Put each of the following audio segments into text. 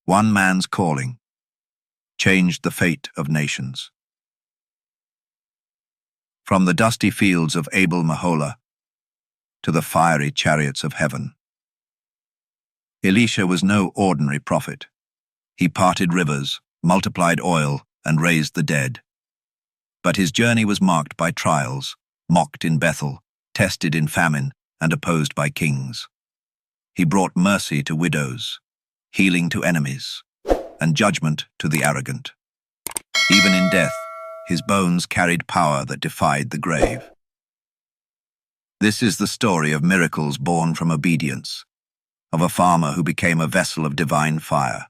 One man's calling changed the fate of nations. From the dusty fields of Abel Mahola to the fiery chariots of heaven. Elisha was no ordinary prophet. He parted rivers, multiplied oil, and raised the dead. But his journey was marked by trials, mocked in Bethel, tested in famine, and opposed by kings. He brought mercy to widows, healing to enemies, and judgment to the arrogant. Even in death, his bones carried power that defied the grave. This is the story of miracles born from obedience, of a farmer who became a vessel of divine fire.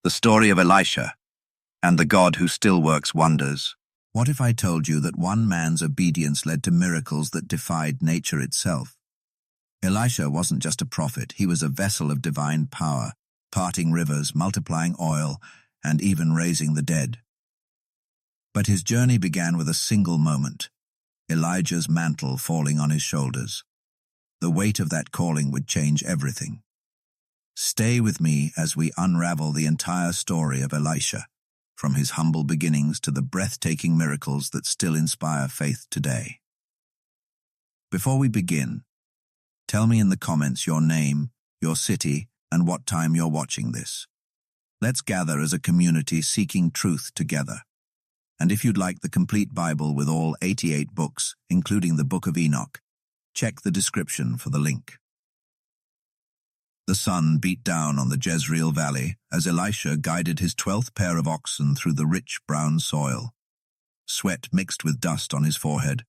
The story of Elisha and the God who still works wonders. What if I told you that one man's obedience led to miracles that defied nature itself? Elisha wasn't just a prophet, he was a vessel of divine power, parting rivers, multiplying oil, and even raising the dead. But his journey began with a single moment, Elijah's mantle falling on his shoulders. The weight of that calling would change everything. Stay with me as we unravel the entire story of Elisha, from his humble beginnings to the breathtaking miracles that still inspire faith today. Before we begin, tell me in the comments your name, your city, and what time you're watching this. Let's gather as a community seeking truth together. And if you'd like the complete Bible with all 88 books, including the Book of Enoch, check the description for the link. The sun beat down on the Jezreel Valley as Elisha guided his 12th pair of oxen through the rich brown soil. Sweat mixed with dust on his forehead.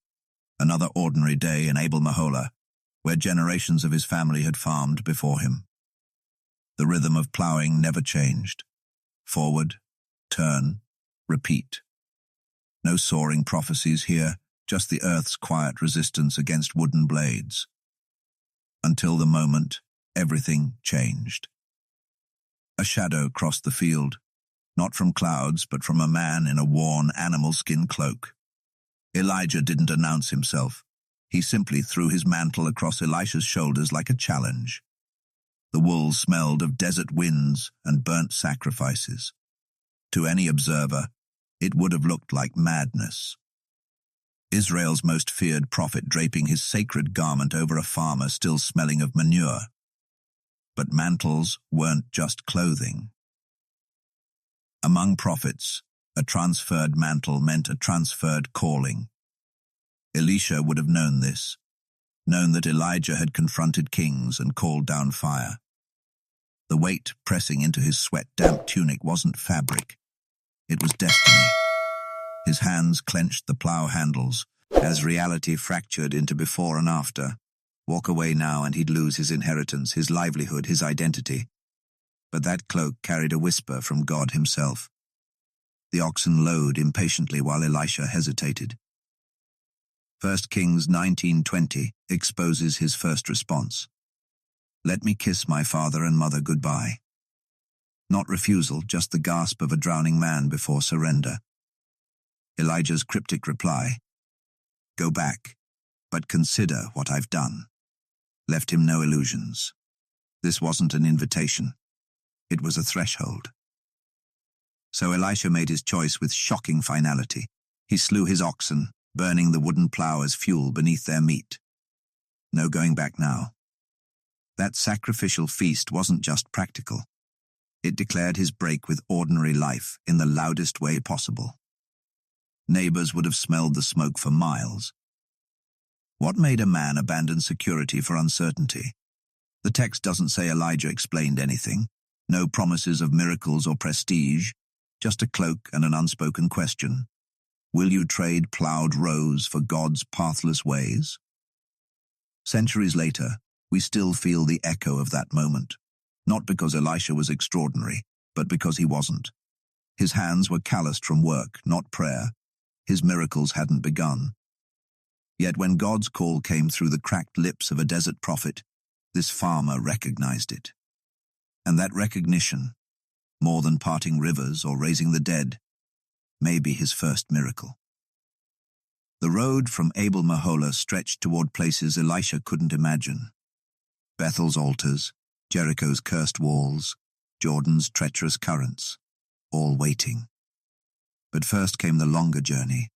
Another ordinary day in Abel Mahola, where generations of his family had farmed before him. The rhythm of plowing never changed. Forward, turn, repeat. No soaring prophecies here, just the earth's quiet resistance against wooden blades. Until the moment, everything changed. A shadow crossed the field, not from clouds, but from a man in a worn animal skin cloak. Elijah didn't announce himself. He simply threw his mantle across Elisha's shoulders like a challenge. The wool smelled of desert winds and burnt sacrifices. To any observer, it would have looked like madness. Israel's most feared prophet draping his sacred garment over a farmer still smelling of manure. But mantles weren't just clothing. Among prophets, a transferred mantle meant a transferred calling. Elisha would have known this, known that Elijah had confronted kings and called down fire. The weight pressing into his sweat-damp tunic wasn't fabric. It was destiny. His hands clenched the plow handles as reality fractured into before and after. Walk away now and he'd lose his inheritance, his livelihood, his identity. But that cloak carried a whisper from God himself. The oxen lowed impatiently while Elisha hesitated. 1 Kings 19:20 exposes his first response. Let me kiss my father and mother goodbye. Not refusal, just the gasp of a drowning man before surrender. Elijah's cryptic reply, go back, but consider what I've done, left him no illusions. This wasn't an invitation. It was a threshold. So Elisha made his choice with shocking finality. He slew his oxen, burning the wooden plow as fuel beneath their meat. No going back now. That sacrificial feast wasn't just practical. It declared his break with ordinary life in the loudest way possible. Neighbors would have smelled the smoke for miles. What made a man abandon security for uncertainty? The text doesn't say Elijah explained anything. No promises of miracles or prestige, just a cloak and an unspoken question. Will you trade plowed rows for God's pathless ways? Centuries later, we still feel the echo of that moment. Not because Elisha was extraordinary, but because he wasn't. His hands were calloused from work, not prayer. His miracles hadn't begun. Yet when God's call came through the cracked lips of a desert prophet, this farmer recognized it. And that recognition, more than parting rivers or raising the dead, may be his first miracle. The road from Abel Mahola stretched toward places Elisha couldn't imagine. Bethel's altars, Jericho's cursed walls, Jordan's treacherous currents, all waiting. But first came the longer journey,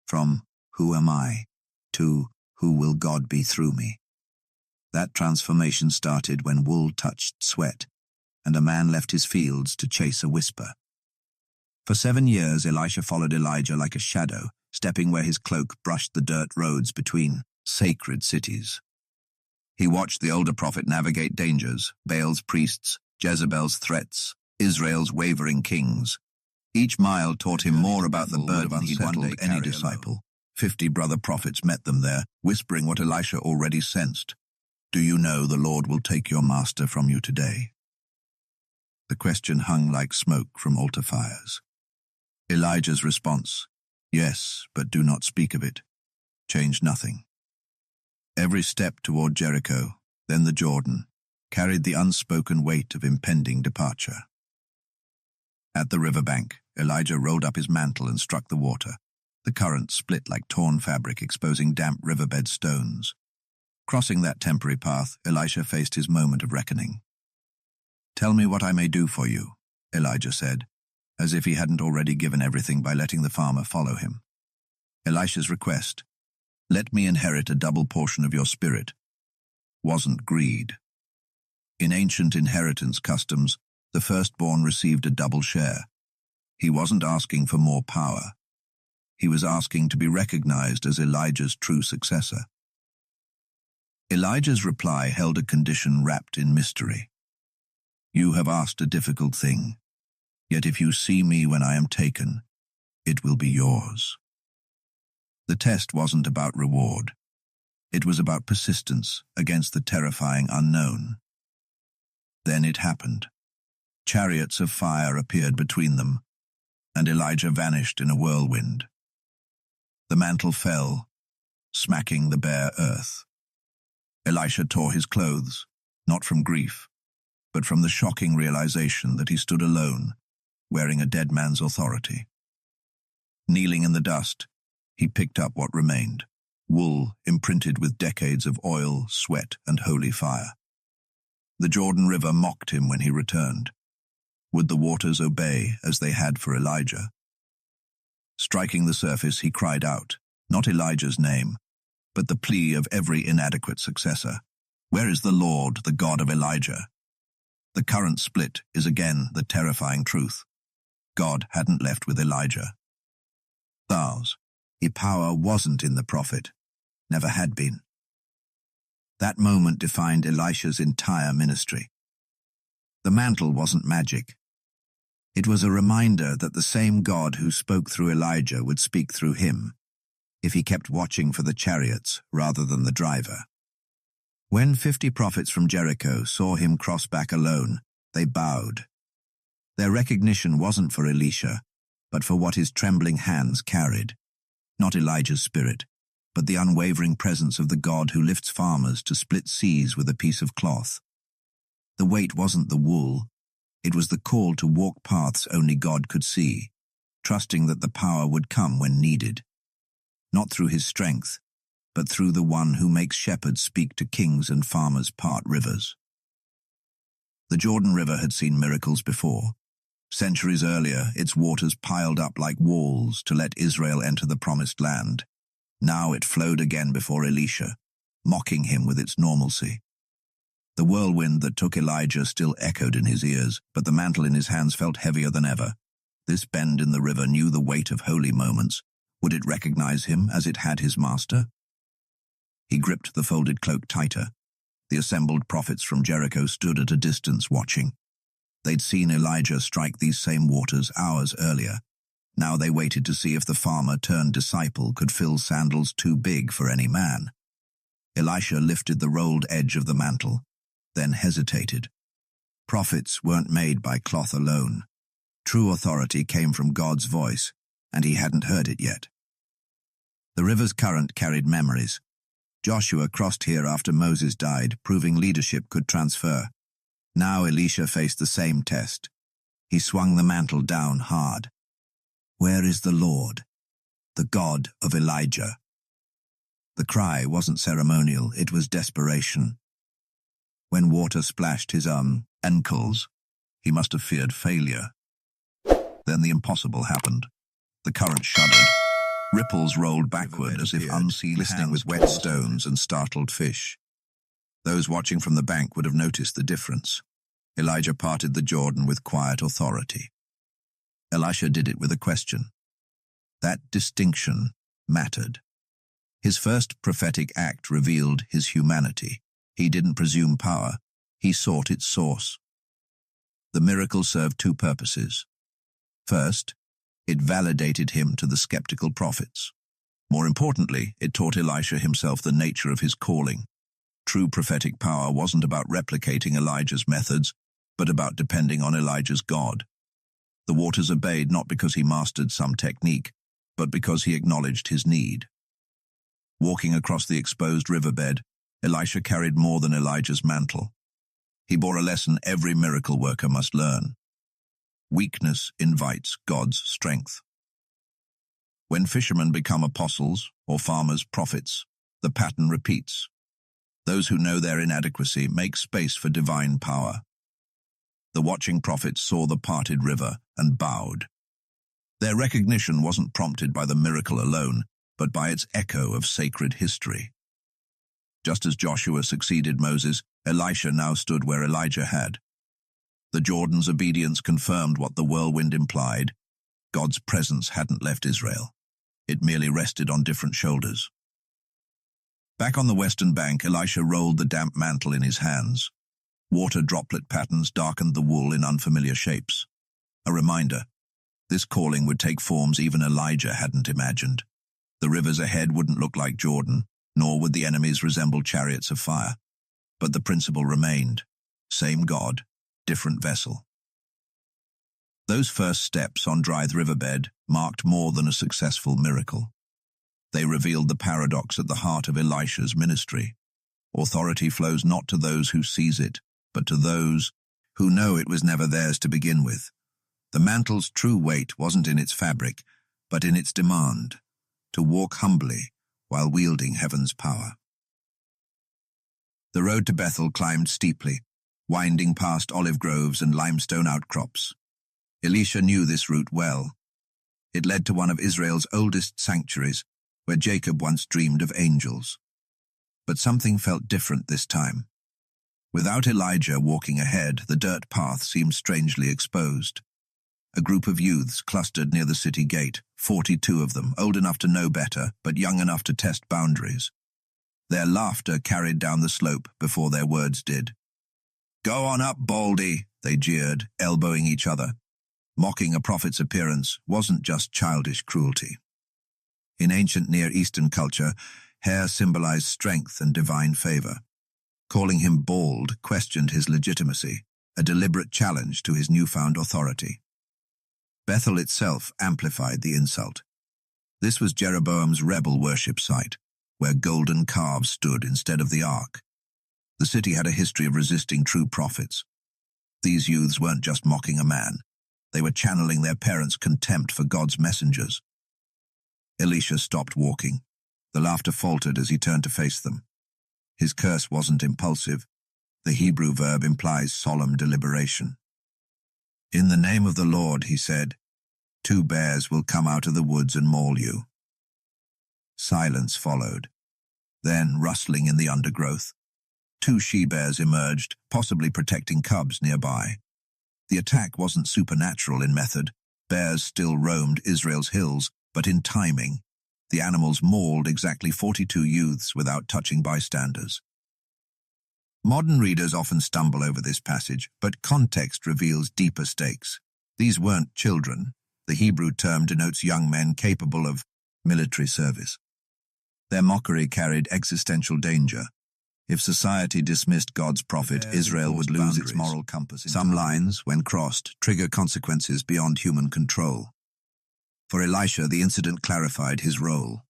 from "Who am I?" to "Who will God be through me?" That transformation started when wool touched sweat, and a man left his fields to chase a whisper. For 7 years, Elisha followed Elijah like a shadow, stepping where his cloak brushed the dirt roads between sacred cities. He watched the older prophet navigate dangers, Baal's priests, Jezebel's threats, Israel's wavering kings. Each mile taught him more about the burden he'd unsettled any disciple. 50 brother prophets met them there, whispering what Elisha already sensed. "Do you know the Lord will take your master from you today?" The question hung like smoke from altar fires. Elijah's response, "Yes, but do not speak of it," changed nothing. Every step toward Jericho, then the Jordan, carried the unspoken weight of impending departure. At the riverbank, Elijah rolled up his mantle and struck the water. The current split like torn fabric, exposing damp riverbed stones. Crossing that temporary path, Elisha faced his moment of reckoning. "Tell me what I may do for you," Elijah said, as if he hadn't already given everything by letting the farmer follow him. Elisha's request, "Let me inherit a double portion of your spirit," wasn't greed. In ancient inheritance customs, the firstborn received a double share. He wasn't asking for more power. He was asking to be recognized as Elijah's true successor. Elijah's reply held a condition wrapped in mystery. "You have asked a difficult thing, yet if you see me when I am taken, it will be yours." The test wasn't about reward. It was about persistence against the terrifying unknown. Then it happened. Chariots of fire appeared between them, and Elijah vanished in a whirlwind. The mantle fell, smacking the bare earth. Elisha tore his clothes, not from grief, but from the shocking realization that he stood alone, wearing a dead man's authority. Kneeling in the dust, he picked up what remained, wool imprinted with decades of oil, sweat, and holy fire. The Jordan River mocked him when he returned. Would the waters obey as they had for Elijah? Striking the surface, he cried out, not Elijah's name, but the plea of every inadequate successor. "Where is the Lord, the God of Elijah?" The current split is again the terrifying truth. God hadn't left with Elijah. Thus, his power wasn't in the prophet, never had been. That moment defined Elisha's entire ministry. The mantle wasn't magic. It was a reminder that the same God who spoke through Elijah would speak through him, if he kept watching for the chariots rather than the driver. When 50 prophets from Jericho saw him cross back alone, they bowed. Their recognition wasn't for Elisha, but for what his trembling hands carried. Not Elijah's spirit, but the unwavering presence of the God who lifts farmers to split seas with a piece of cloth. The weight wasn't the wool. It was the call to walk paths only God could see, trusting that the power would come when needed. Not through his strength, but through the one who makes shepherds speak to kings and farmers part rivers. The Jordan River had seen miracles before. Centuries earlier, its waters piled up like walls to let Israel enter the promised land. Now it flowed again before Elisha, mocking him with its normalcy. The whirlwind that took Elijah still echoed in his ears, but the mantle in his hands felt heavier than ever. This bend in the river knew the weight of holy moments. Would it recognize him as it had his master? He gripped the folded cloak tighter. The assembled prophets from Jericho stood at a distance watching. They'd seen Elijah strike these same waters hours earlier. Now they waited to see if the farmer-turned-disciple could fill sandals too big for any man. Elisha lifted the rolled edge of the mantle, then hesitated. Prophets weren't made by cloth alone. True authority came from God's voice, and he hadn't heard it yet. The river's current carried memories. Joshua crossed here after Moses died, proving leadership could transfer. Now Elisha faced the same test. He swung the mantle down hard. "Where is the Lord, the God of Elijah?" The cry wasn't ceremonial, it was desperation. When water splashed his ankles, He must have feared failure. Then the impossible happened. The current shuddered. Ripples rolled backward as if unseen hands with wet stones and startled fish. Those watching from the bank would have noticed the difference. Elijah parted the Jordan with quiet authority. Elisha did it with a question. That distinction mattered. His first prophetic act revealed his humanity. He didn't presume power. He sought its source. The miracle served two purposes. First, it validated him to the skeptical prophets. More importantly, it taught Elisha himself the nature of his calling. True prophetic power wasn't about replicating Elijah's methods, but about depending on Elijah's God. The waters obeyed not because he mastered some technique, but because he acknowledged his need. Walking across the exposed riverbed, Elisha carried more than Elijah's mantle. He bore a lesson every miracle worker must learn. Weakness invites God's strength. When fishermen become apostles or farmers prophets, the pattern repeats. Those who know their inadequacy make space for divine power. The watching prophets saw the parted river and bowed. Their recognition wasn't prompted by the miracle alone, but by its echo of sacred history. Just as Joshua succeeded Moses, Elisha now stood where Elijah had. The Jordan's obedience confirmed what the whirlwind implied. God's presence hadn't left Israel. It merely rested on different shoulders. Back on the western bank, Elisha rolled the damp mantle in his hands. Water droplet patterns darkened the wool in unfamiliar shapes. A reminder, this calling would take forms even Elijah hadn't imagined. The rivers ahead wouldn't look like Jordan, nor would the enemies resemble chariots of fire. But the principle remained. Same God, different vessel. Those first steps on dry riverbed marked more than a successful miracle. They revealed the paradox at the heart of Elisha's ministry. Authority flows not to those who seize it, but to those who know it was never theirs to begin with. The mantle's true weight wasn't in its fabric, but in its demand, to walk humbly while wielding heaven's power. The road to Bethel climbed steeply, winding past olive groves and limestone outcrops. Elisha knew this route well. It led to one of Israel's oldest sanctuaries, where Jacob once dreamed of angels. But something felt different this time. Without Elijah walking ahead, the dirt path seemed strangely exposed. A group of youths clustered near the city gate, 42 of them, old enough to know better, but young enough to test boundaries. Their laughter carried down the slope before their words did. "Go on up, Baldy," they jeered, elbowing each other. Mocking a prophet's appearance wasn't just childish cruelty. In ancient Near Eastern culture, hair symbolized strength and divine favor. Calling him bald questioned his legitimacy, a deliberate challenge to his newfound authority. Bethel itself amplified the insult. This was Jeroboam's rebel worship site, where golden calves stood instead of the ark. The city had a history of resisting true prophets. These youths weren't just mocking a man. They were channeling their parents' contempt for God's messengers. Elisha stopped walking. The laughter faltered as he turned to face them. His curse wasn't impulsive. The Hebrew verb implies solemn deliberation. "In the name of the Lord," he said, "2 bears will come out of the woods and maul you." Silence followed. Then, rustling in the undergrowth, 2 she-bears emerged, possibly protecting cubs nearby. The attack wasn't supernatural in method. Bears still roamed Israel's hills, but in timing, the animals mauled exactly 42 youths without touching bystanders. Modern readers often stumble over this passage, but context reveals deeper stakes. These weren't children. The Hebrew term denotes young men capable of military service. Their mockery carried existential danger. If society dismissed God's prophet, Israel would lose its moral compass. Some lines, when crossed, trigger consequences beyond human control. For Elisha, the incident clarified his role.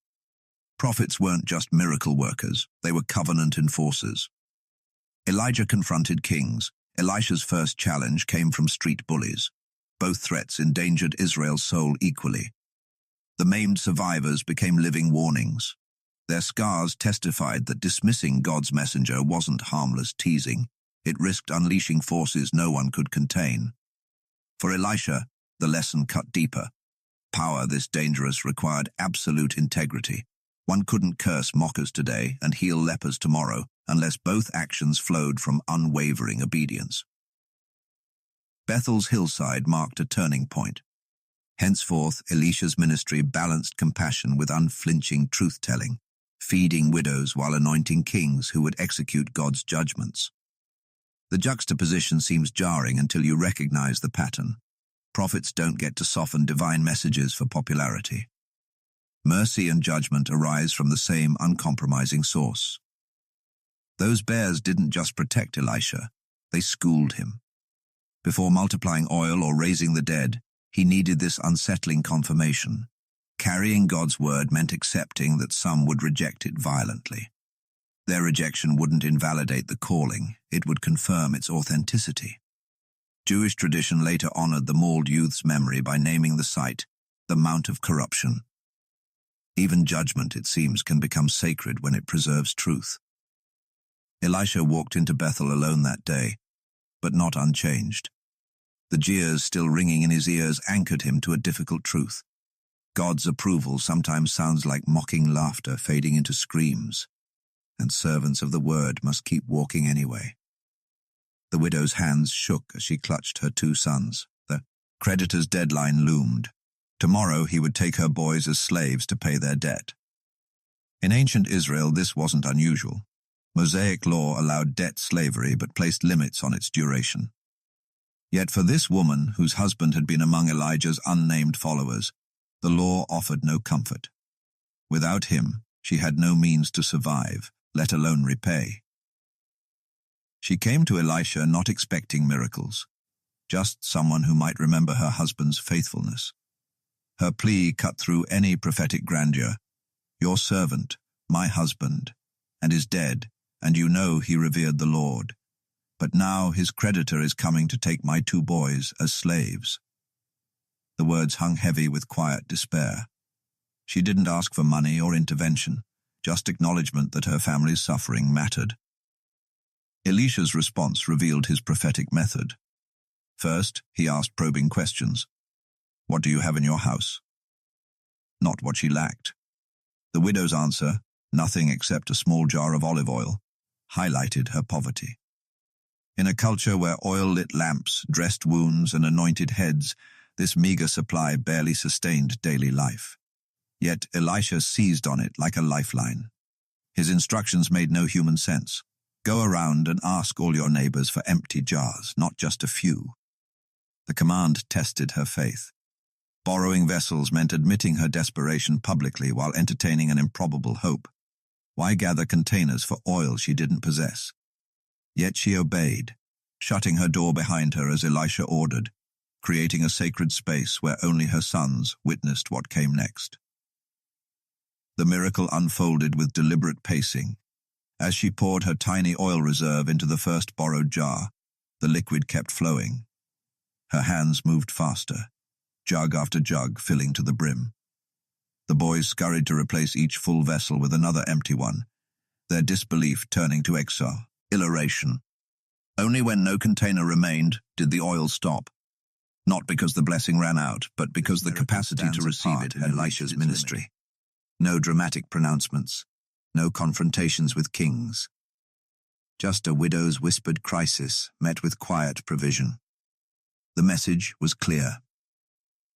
Prophets weren't just miracle workers, they were covenant enforcers. Elijah confronted kings. Elisha's first challenge came from street bullies. Both threats endangered Israel's soul equally. The maimed survivors became living warnings. Their scars testified that dismissing God's messenger wasn't harmless teasing. It risked unleashing forces no one could contain. For Elisha, the lesson cut deeper. Power this dangerous required absolute integrity. One couldn't curse mockers today and heal lepers tomorrow unless both actions flowed from unwavering obedience. Bethel's hillside marked a turning point. Henceforth, Elisha's ministry balanced compassion with unflinching truth-telling, feeding widows while anointing kings who would execute God's judgments. The juxtaposition seems jarring until you recognize the pattern. Prophets don't get to soften divine messages for popularity. Mercy and judgment arise from the same uncompromising source. Those bears didn't just protect Elisha, they schooled him. Before multiplying oil or raising the dead, he needed this unsettling confirmation. Carrying God's word meant accepting that some would reject it violently. Their rejection wouldn't invalidate the calling, it would confirm its authenticity. Jewish tradition later honored the mauled youth's memory by naming the site the Mount of Corruption. Even judgment, it seems, can become sacred when it preserves truth. Elisha walked into Bethel alone that day, but not unchanged. The jeers still ringing in his ears anchored him to a difficult truth. God's approval sometimes sounds like mocking laughter fading into screams, and servants of the word must keep walking anyway. The widow's hands shook as she clutched her 2 sons. The creditor's deadline loomed. Tomorrow he would take her boys as slaves to pay their debt. In ancient Israel, this wasn't unusual. Mosaic law allowed debt slavery but placed limits on its duration. Yet for this woman, whose husband had been among Elijah's unnamed followers, the law offered no comfort. Without him, she had no means to survive, let alone repay. She came to Elisha not expecting miracles, just someone who might remember her husband's faithfulness. Her plea cut through any prophetic grandeur. Your servant, my husband, and is dead, and you know he revered the Lord. But now his creditor is coming to take my 2 boys as slaves. The words hung heavy with quiet despair. She didn't ask for money or intervention, just acknowledgement that her family's suffering mattered. Elisha's response revealed his prophetic method. First, he asked probing questions. What do you have in your house? Not what she lacked. The widow's answer, nothing except a small jar of olive oil, highlighted her poverty. In a culture where oil lit lamps, dressed wounds, and anointed heads, this meager supply barely sustained daily life. Yet Elisha seized on it like a lifeline. His instructions made no human sense. Go around and ask all your neighbors for empty jars, not just a few. The command tested her faith. Borrowing vessels meant admitting her desperation publicly while entertaining an improbable hope. Why gather containers for oil she didn't possess? Yet she obeyed, shutting her door behind her as Elisha ordered, creating a sacred space where only her sons witnessed what came next. The miracle unfolded with deliberate pacing. As she poured her tiny oil reserve into the first borrowed jar, the liquid kept flowing. Her hands moved faster, jug after jug filling to the brim. The boys scurried to replace each full vessel with another empty one, their disbelief turning to exhilaration. Only when no container remained did the oil stop, not because the blessing ran out, but because the capacity to receive it had Elisha's ministry. No dramatic pronouncements, no confrontations with kings. Just a widow's whispered crisis met with quiet provision. The message was clear.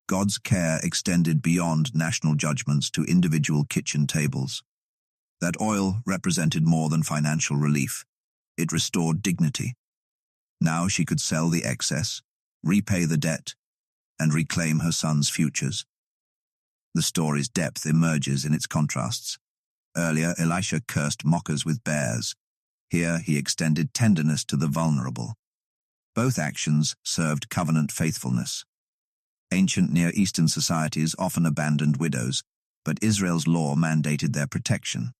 God's care extended beyond national judgments to individual kitchen tables. That oil represented more than financial relief. It restored dignity. Now she could sell the excess, repay the debt, and reclaim her sons' futures. The story's depth emerges in its contrasts. Earlier, Elisha cursed mockers with bears. Here, he extended tenderness to the vulnerable. Both actions served covenant faithfulness. Ancient Near Eastern societies often abandoned widows, but Israel's law mandated their protection.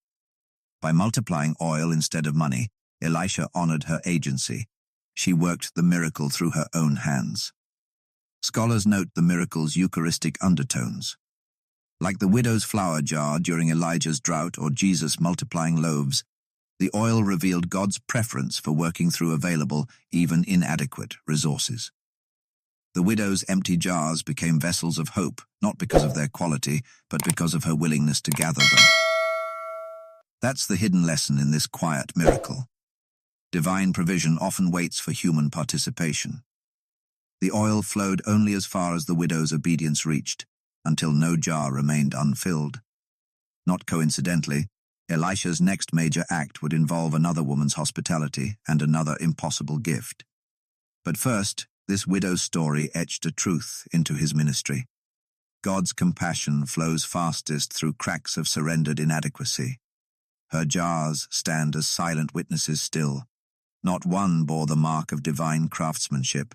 By multiplying oil instead of money, Elisha honored her agency. She worked the miracle through her own hands. Scholars note the miracle's Eucharistic undertones. Like the widow's flour jar during Elijah's drought or Jesus multiplying loaves, the oil revealed God's preference for working through available, even inadequate, resources. The widow's empty jars became vessels of hope, not because of their quality, but because of her willingness to gather them. That's the hidden lesson in this quiet miracle. Divine provision often waits for human participation. The oil flowed only as far as the widow's obedience reached, until no jar remained unfilled. Not coincidentally, Elisha's next major act would involve another woman's hospitality and another impossible gift. But first, this widow's story etched a truth into his ministry. God's compassion flows fastest through cracks of surrendered inadequacy. Her jars stand as silent witnesses still. Not one bore the mark of divine craftsmanship.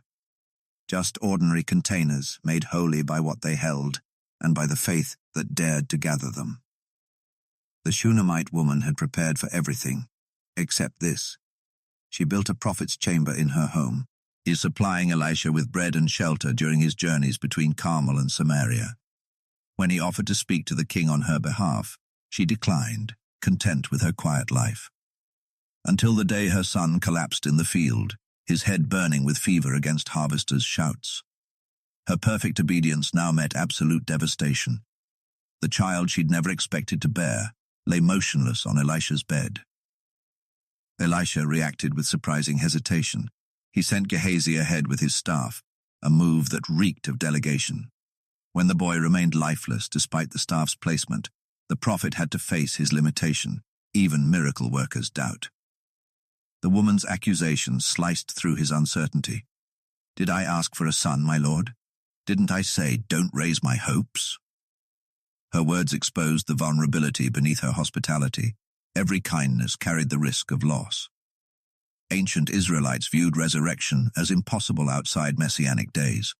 Just ordinary containers made holy by what they held and by the faith that dared to gather them. The Shunammite woman had prepared for everything, except this. She built a prophet's chamber in her home, supplying Elisha with bread and shelter during his journeys between Carmel and Samaria. When he offered to speak to the king on her behalf, she declined, content with her quiet life. Until the day her son collapsed in the field, his head burning with fever against harvesters' shouts. Her perfect obedience now met absolute devastation. The child she'd never expected to bear lay motionless on Elisha's bed. Elisha reacted with surprising hesitation. He sent Gehazi ahead with his staff, a move that reeked of delegation. When the boy remained lifeless despite the staff's placement, the prophet had to face his limitation, even miracle workers' doubt. The woman's accusation sliced through his uncertainty. "Did I ask for a son, my lord? Didn't I say, don't raise my hopes?" Her words exposed the vulnerability beneath her hospitality. Every kindness carried the risk of loss. Ancient Israelites viewed resurrection as impossible outside messianic days.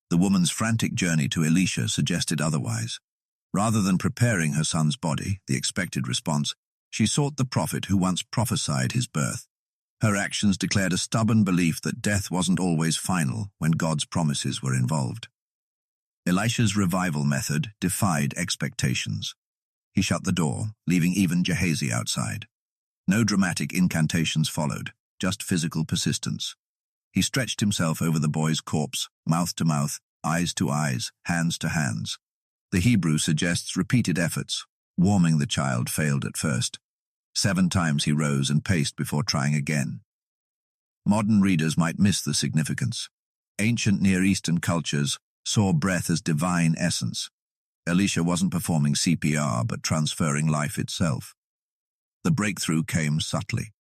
The woman's frantic journey to Elisha suggested otherwise. Rather than preparing her son's body, the expected response, she sought the prophet who once prophesied his birth. Her actions declared a stubborn belief that death wasn't always final when God's promises were involved. Elisha's revival method defied expectations. He shut the door, leaving even Gehazi outside. No dramatic incantations followed, just physical persistence. He stretched himself over the boy's corpse, mouth to mouth, eyes to eyes, hands to hands. The Hebrew suggests repeated efforts. Warming the child failed at first. 7 times he rose and paced before trying again. Modern readers might miss the significance. Ancient Near Eastern cultures saw breath as divine essence. Elisha wasn't performing CPR but transferring life itself. The breakthrough came subtly.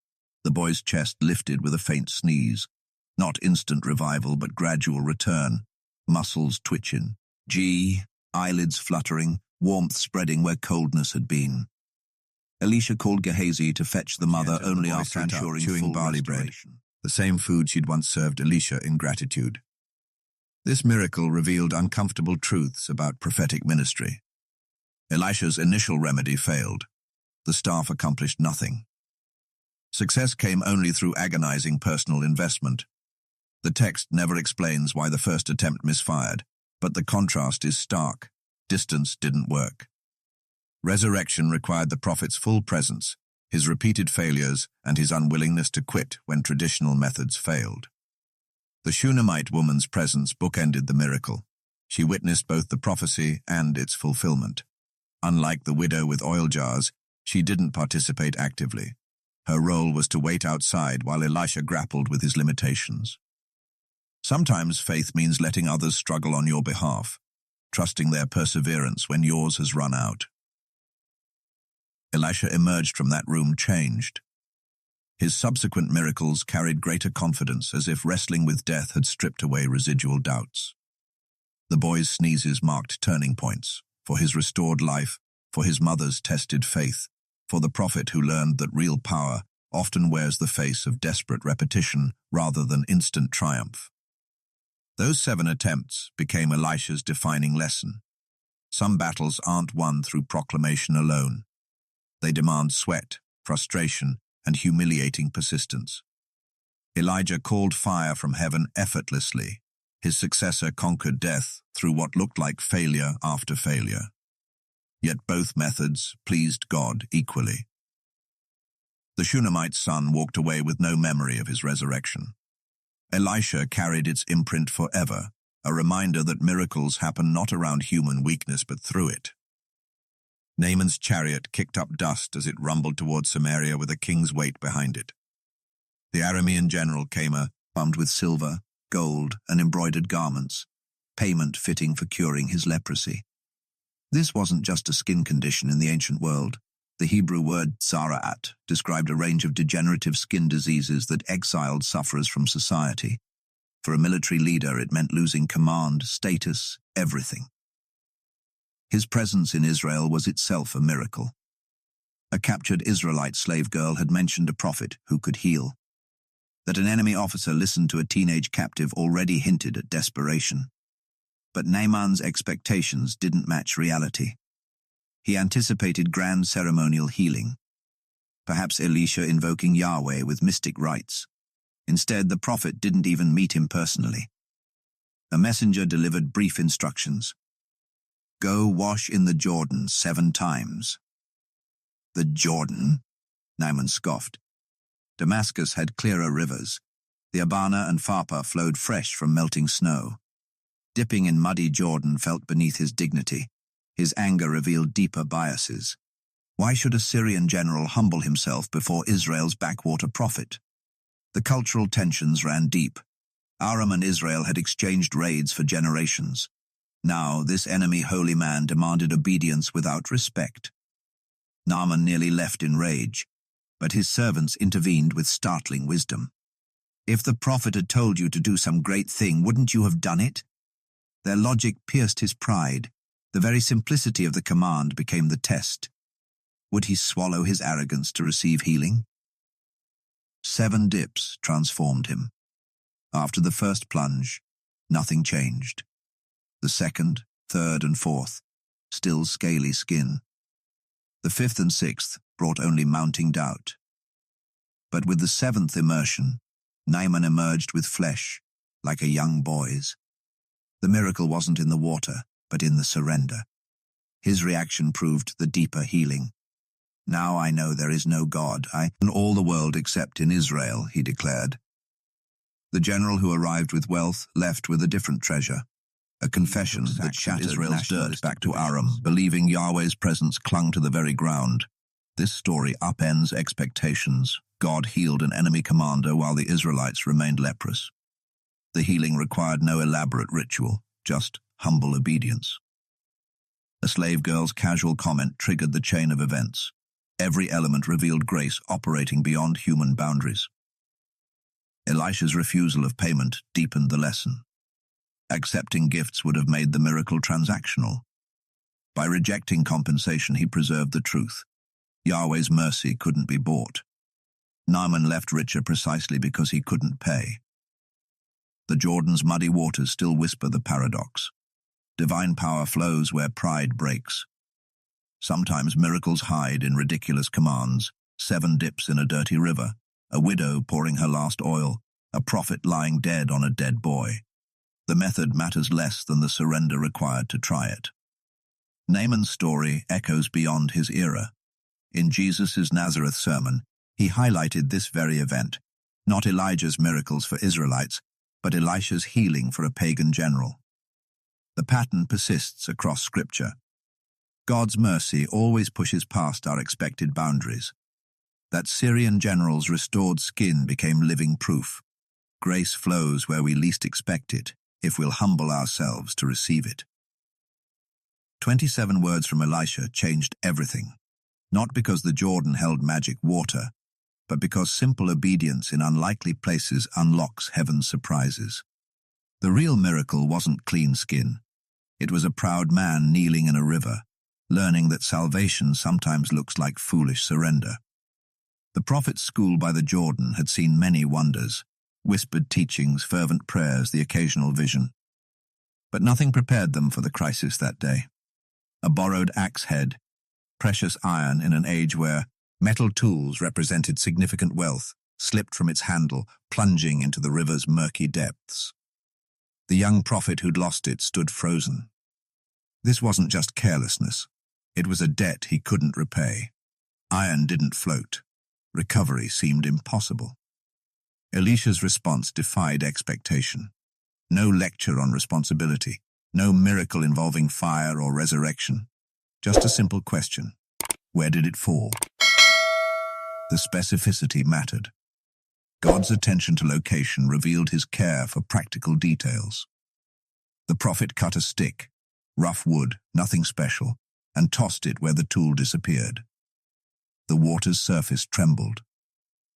The boy's chest lifted with a faint sneeze. Not instant revival but gradual return. Muscles twitching. Eyelids fluttering, warmth spreading where coldness had been. Elisha called Gehazi to fetch the mother only after ensuring chewing barley bread, the same food she'd once served Elisha in gratitude. This miracle revealed uncomfortable truths about prophetic ministry. Elisha's initial remedy failed. The staff accomplished nothing. Success came only through agonizing personal investment. The text never explains why the first attempt misfired, but the contrast is stark. Distance didn't work. Resurrection required the prophet's full presence, his repeated failures, and his unwillingness to quit when traditional methods failed. The Shunammite woman's presence bookended the miracle. She witnessed both the prophecy and its fulfillment. Unlike the widow with oil jars, she didn't participate actively. Her role was to wait outside while Elisha grappled with his limitations. Sometimes faith means letting others struggle on your behalf, trusting their perseverance when yours has run out. Elisha emerged from that room changed. His subsequent miracles carried greater confidence, as if wrestling with death had stripped away residual doubts. The boy's sneezes marked turning points, for his restored life, for his mother's tested faith, for the prophet who learned that real power often wears the face of desperate repetition rather than instant triumph. Those 7 attempts became Elisha's defining lesson. Some battles aren't won through proclamation alone. They demand sweat, frustration, and humiliating persistence. Elijah called fire from heaven effortlessly. His successor conquered death through what looked like failure after failure. Yet both methods pleased God equally. The Shunammite's son walked away with no memory of his resurrection. Elisha carried its imprint forever, a reminder that miracles happen not around human weakness but through it. Naaman's chariot kicked up dust as it rumbled towards Samaria with a king's weight behind it. The Aramean general came armed with silver, gold, and embroidered garments, payment fitting for curing his leprosy. This wasn't just a skin condition in the ancient world. The Hebrew word tzara'at described a range of degenerative skin diseases that exiled sufferers from society. For a military leader, it meant losing command, status, everything. His presence in Israel was itself a miracle. A captured Israelite slave girl had mentioned a prophet who could heal. That an enemy officer listened to a teenage captive already hinted at desperation. But Naaman's expectations didn't match reality. He anticipated grand ceremonial healing, perhaps Elisha invoking Yahweh with mystic rites. Instead, the prophet didn't even meet him personally. A messenger delivered brief instructions. Go wash in the Jordan 7 times. The Jordan? Naaman scoffed. Damascus had clearer rivers. The Abana and Pharpar flowed fresh from melting snow. Dipping in muddy Jordan felt beneath his dignity. His anger revealed deeper biases. Why should a Syrian general humble himself before Israel's backwater prophet? The cultural tensions ran deep. Aram and Israel had exchanged raids for generations. Now, this enemy holy man demanded obedience without respect. Naaman nearly left in rage, but his servants intervened with startling wisdom. If the prophet had told you to do some great thing, wouldn't you have done it? Their logic pierced his pride. The very simplicity of the command became the test. Would he swallow his arrogance to receive healing? 7 dips transformed him. After the first plunge, nothing changed. The second, third, and fourth, still scaly skin. The 5th and 6th brought only mounting doubt. But with the 7th immersion, Naaman emerged with flesh, like a young boy's. The miracle wasn't in the water, but in the surrender. His reaction proved the deeper healing. Now I know there is no God, in all the world except in Israel, he declared. The general who arrived with wealth left with a different treasure, a confession that shattered Israel's dirt back to Aram, believing Yahweh's presence clung to the very ground. This story upends expectations. God healed an enemy commander while the Israelites remained leprous. The healing required no elaborate ritual, just humble obedience. A slave girl's casual comment triggered the chain of events. Every element revealed grace operating beyond human boundaries. Elisha's refusal of payment deepened the lesson. Accepting gifts would have made the miracle transactional. By rejecting compensation, he preserved the truth. Yahweh's mercy couldn't be bought. Naaman left richer precisely because he couldn't pay. The Jordan's muddy waters still whisper the paradox. Divine power flows where pride breaks. Sometimes miracles hide in ridiculous commands, 7 dips in a dirty river, a widow pouring her last oil, a prophet lying dead on a dead boy. The method matters less than the surrender required to try it. Naaman's story echoes beyond his era. In Jesus' Nazareth sermon, he highlighted this very event, not Elijah's miracles for Israelites, but Elisha's healing for a pagan general. The pattern persists across Scripture. God's mercy always pushes past our expected boundaries. That Syrian general's restored skin became living proof. Grace flows where we least expect it, if we'll humble ourselves to receive it. 27 words from Elisha changed everything, not because the Jordan held magic water, but because simple obedience in unlikely places unlocks heaven's surprises. The real miracle wasn't clean skin. It was a proud man kneeling in a river, learning that salvation sometimes looks like foolish surrender. The prophet's school by the Jordan had seen many wonders, whispered teachings, fervent prayers, the occasional vision. But nothing prepared them for the crisis that day. A borrowed axe head, precious iron in an age where metal tools represented significant wealth, slipped from its handle, plunging into the river's murky depths. The young prophet who'd lost it stood frozen. This wasn't just carelessness. It was a debt he couldn't repay. Iron didn't float. Recovery seemed impossible. Elisha's response defied expectation. No lecture on responsibility, no miracle involving fire or resurrection. Just a simple question. Where did it fall? The specificity mattered. God's attention to location revealed his care for practical details. The prophet cut a stick, rough wood, nothing special, and tossed it where the tool disappeared. The water's surface trembled.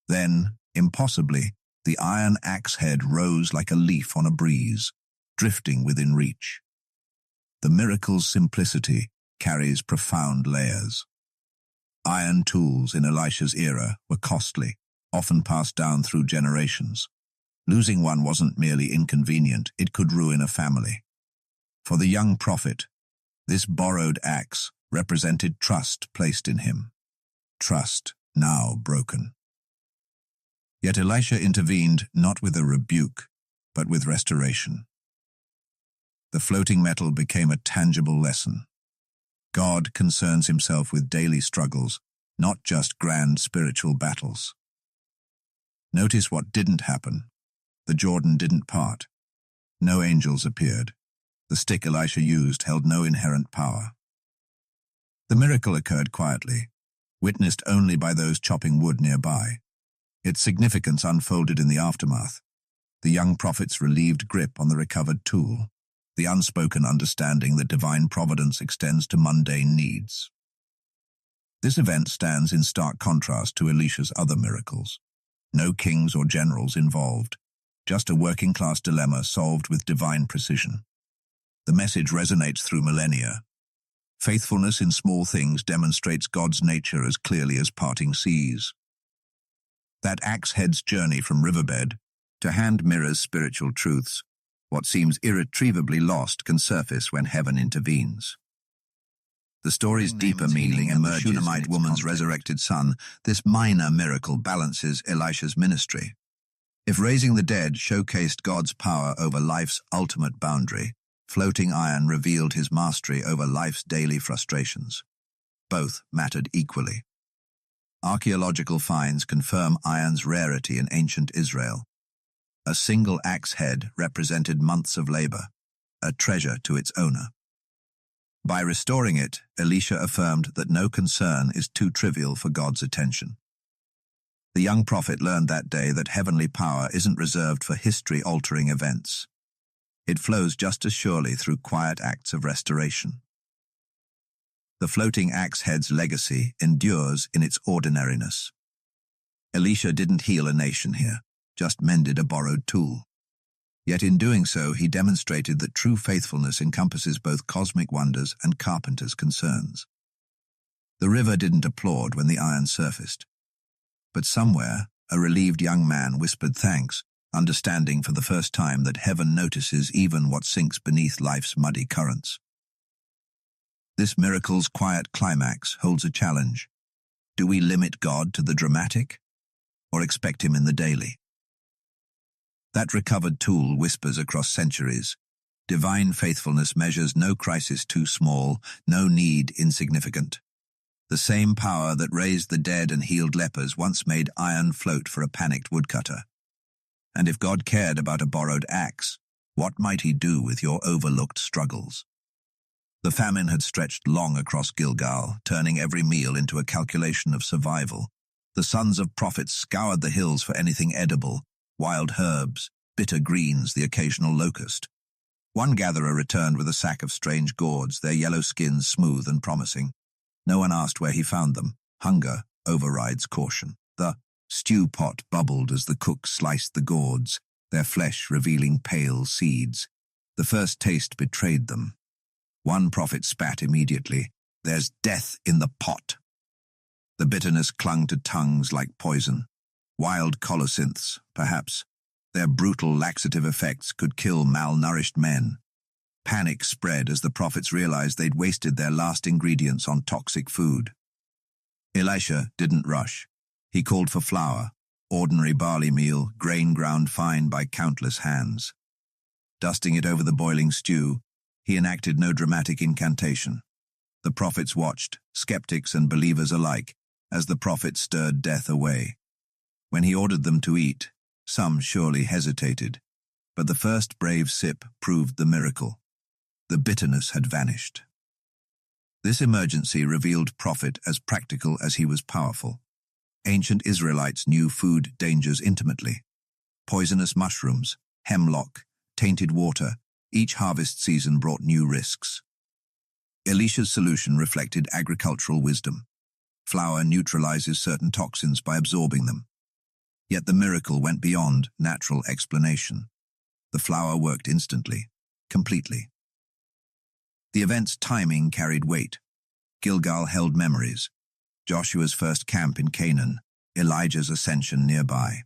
Then, impossibly, the iron axe head rose like a leaf on a breeze, drifting within reach. The miracle's simplicity carries profound layers. Iron tools in Elisha's era were costly, often passed down through generations. Losing one wasn't merely inconvenient, it could ruin a family. For the young prophet, this borrowed axe represented trust placed in him. Trust now broken. Yet Elisha intervened not with a rebuke, but with restoration. The floating metal became a tangible lesson. God concerns himself with daily struggles, not just grand spiritual battles. Notice what didn't happen. The Jordan didn't part. No angels appeared. The stick Elisha used held no inherent power. The miracle occurred quietly, witnessed only by those chopping wood nearby. Its significance unfolded in the aftermath. The young prophet's relieved grip on the recovered tool, the unspoken understanding that divine providence extends to mundane needs. This event stands in stark contrast to Elisha's other miracles. No kings or generals involved, just a working-class dilemma solved with divine precision. The message resonates through millennia. Faithfulness in small things demonstrates God's nature as clearly as parting seas. That axe head's journey from riverbed to hand mirrors spiritual truths. What seems irretrievably lost can surface when heaven intervenes. The story's deeper meaning emerges. The Shunammite woman's resurrected son, this minor miracle balances Elisha's ministry. If raising the dead showcased God's power over life's ultimate boundary, floating iron revealed his mastery over life's daily frustrations. Both mattered equally. Archaeological finds confirm iron's rarity in ancient Israel. A single axe head represented months of labor, a treasure to its owner. By restoring it, Elisha affirmed that no concern is too trivial for God's attention. The young prophet learned that day that heavenly power isn't reserved for history-altering events. It flows just as surely through quiet acts of restoration. The floating axe head's legacy endures in its ordinariness. Elisha didn't heal a nation here, just mended a borrowed tool. Yet in doing so, he demonstrated that true faithfulness encompasses both cosmic wonders and carpenter's concerns. The river didn't applaud when the iron surfaced. But somewhere, a relieved young man whispered thanks, understanding for the first time that heaven notices even what sinks beneath life's muddy currents. This miracle's quiet climax holds a challenge. Do we limit God to the dramatic, or expect him in the daily? That recovered tool whispers across centuries. Divine faithfulness measures no crisis too small, no need insignificant. The same power that raised the dead and healed lepers once made iron float for a panicked woodcutter. And if God cared about a borrowed axe, what might he do with your overlooked struggles? The famine had stretched long across Gilgal, turning every meal into a calculation of survival. The sons of prophets scoured the hills for anything edible, wild herbs, bitter greens, the occasional locust. One gatherer returned with a sack of strange gourds, their yellow skins smooth and promising. No one asked where he found them. Hunger overrides caution. The stew pot bubbled as the cook sliced the gourds, their flesh revealing pale seeds. The first taste betrayed them. One prophet spat immediately, "There's death in the pot." The bitterness clung to tongues like poison. Wild colocynths, perhaps. Their brutal laxative effects could kill malnourished men. Panic spread as the prophets realized they'd wasted their last ingredients on toxic food. Elisha didn't rush. He called for flour, ordinary barley meal, grain ground fine by countless hands. Dusting it over the boiling stew, he enacted no dramatic incantation. The prophets watched, skeptics and believers alike, as the prophet stirred death away. When he ordered them to eat, some surely hesitated. But the first brave sip proved the miracle. The bitterness had vanished. This emergency revealed prophet as practical as he was powerful. Ancient Israelites knew food dangers intimately. Poisonous mushrooms, hemlock, tainted water, each harvest season brought new risks. Elisha's solution reflected agricultural wisdom. Flour neutralizes certain toxins by absorbing them. Yet the miracle went beyond natural explanation. The flour worked instantly, completely. The event's timing carried weight. Gilgal held memories. Joshua's first camp in Canaan, Elijah's ascension nearby.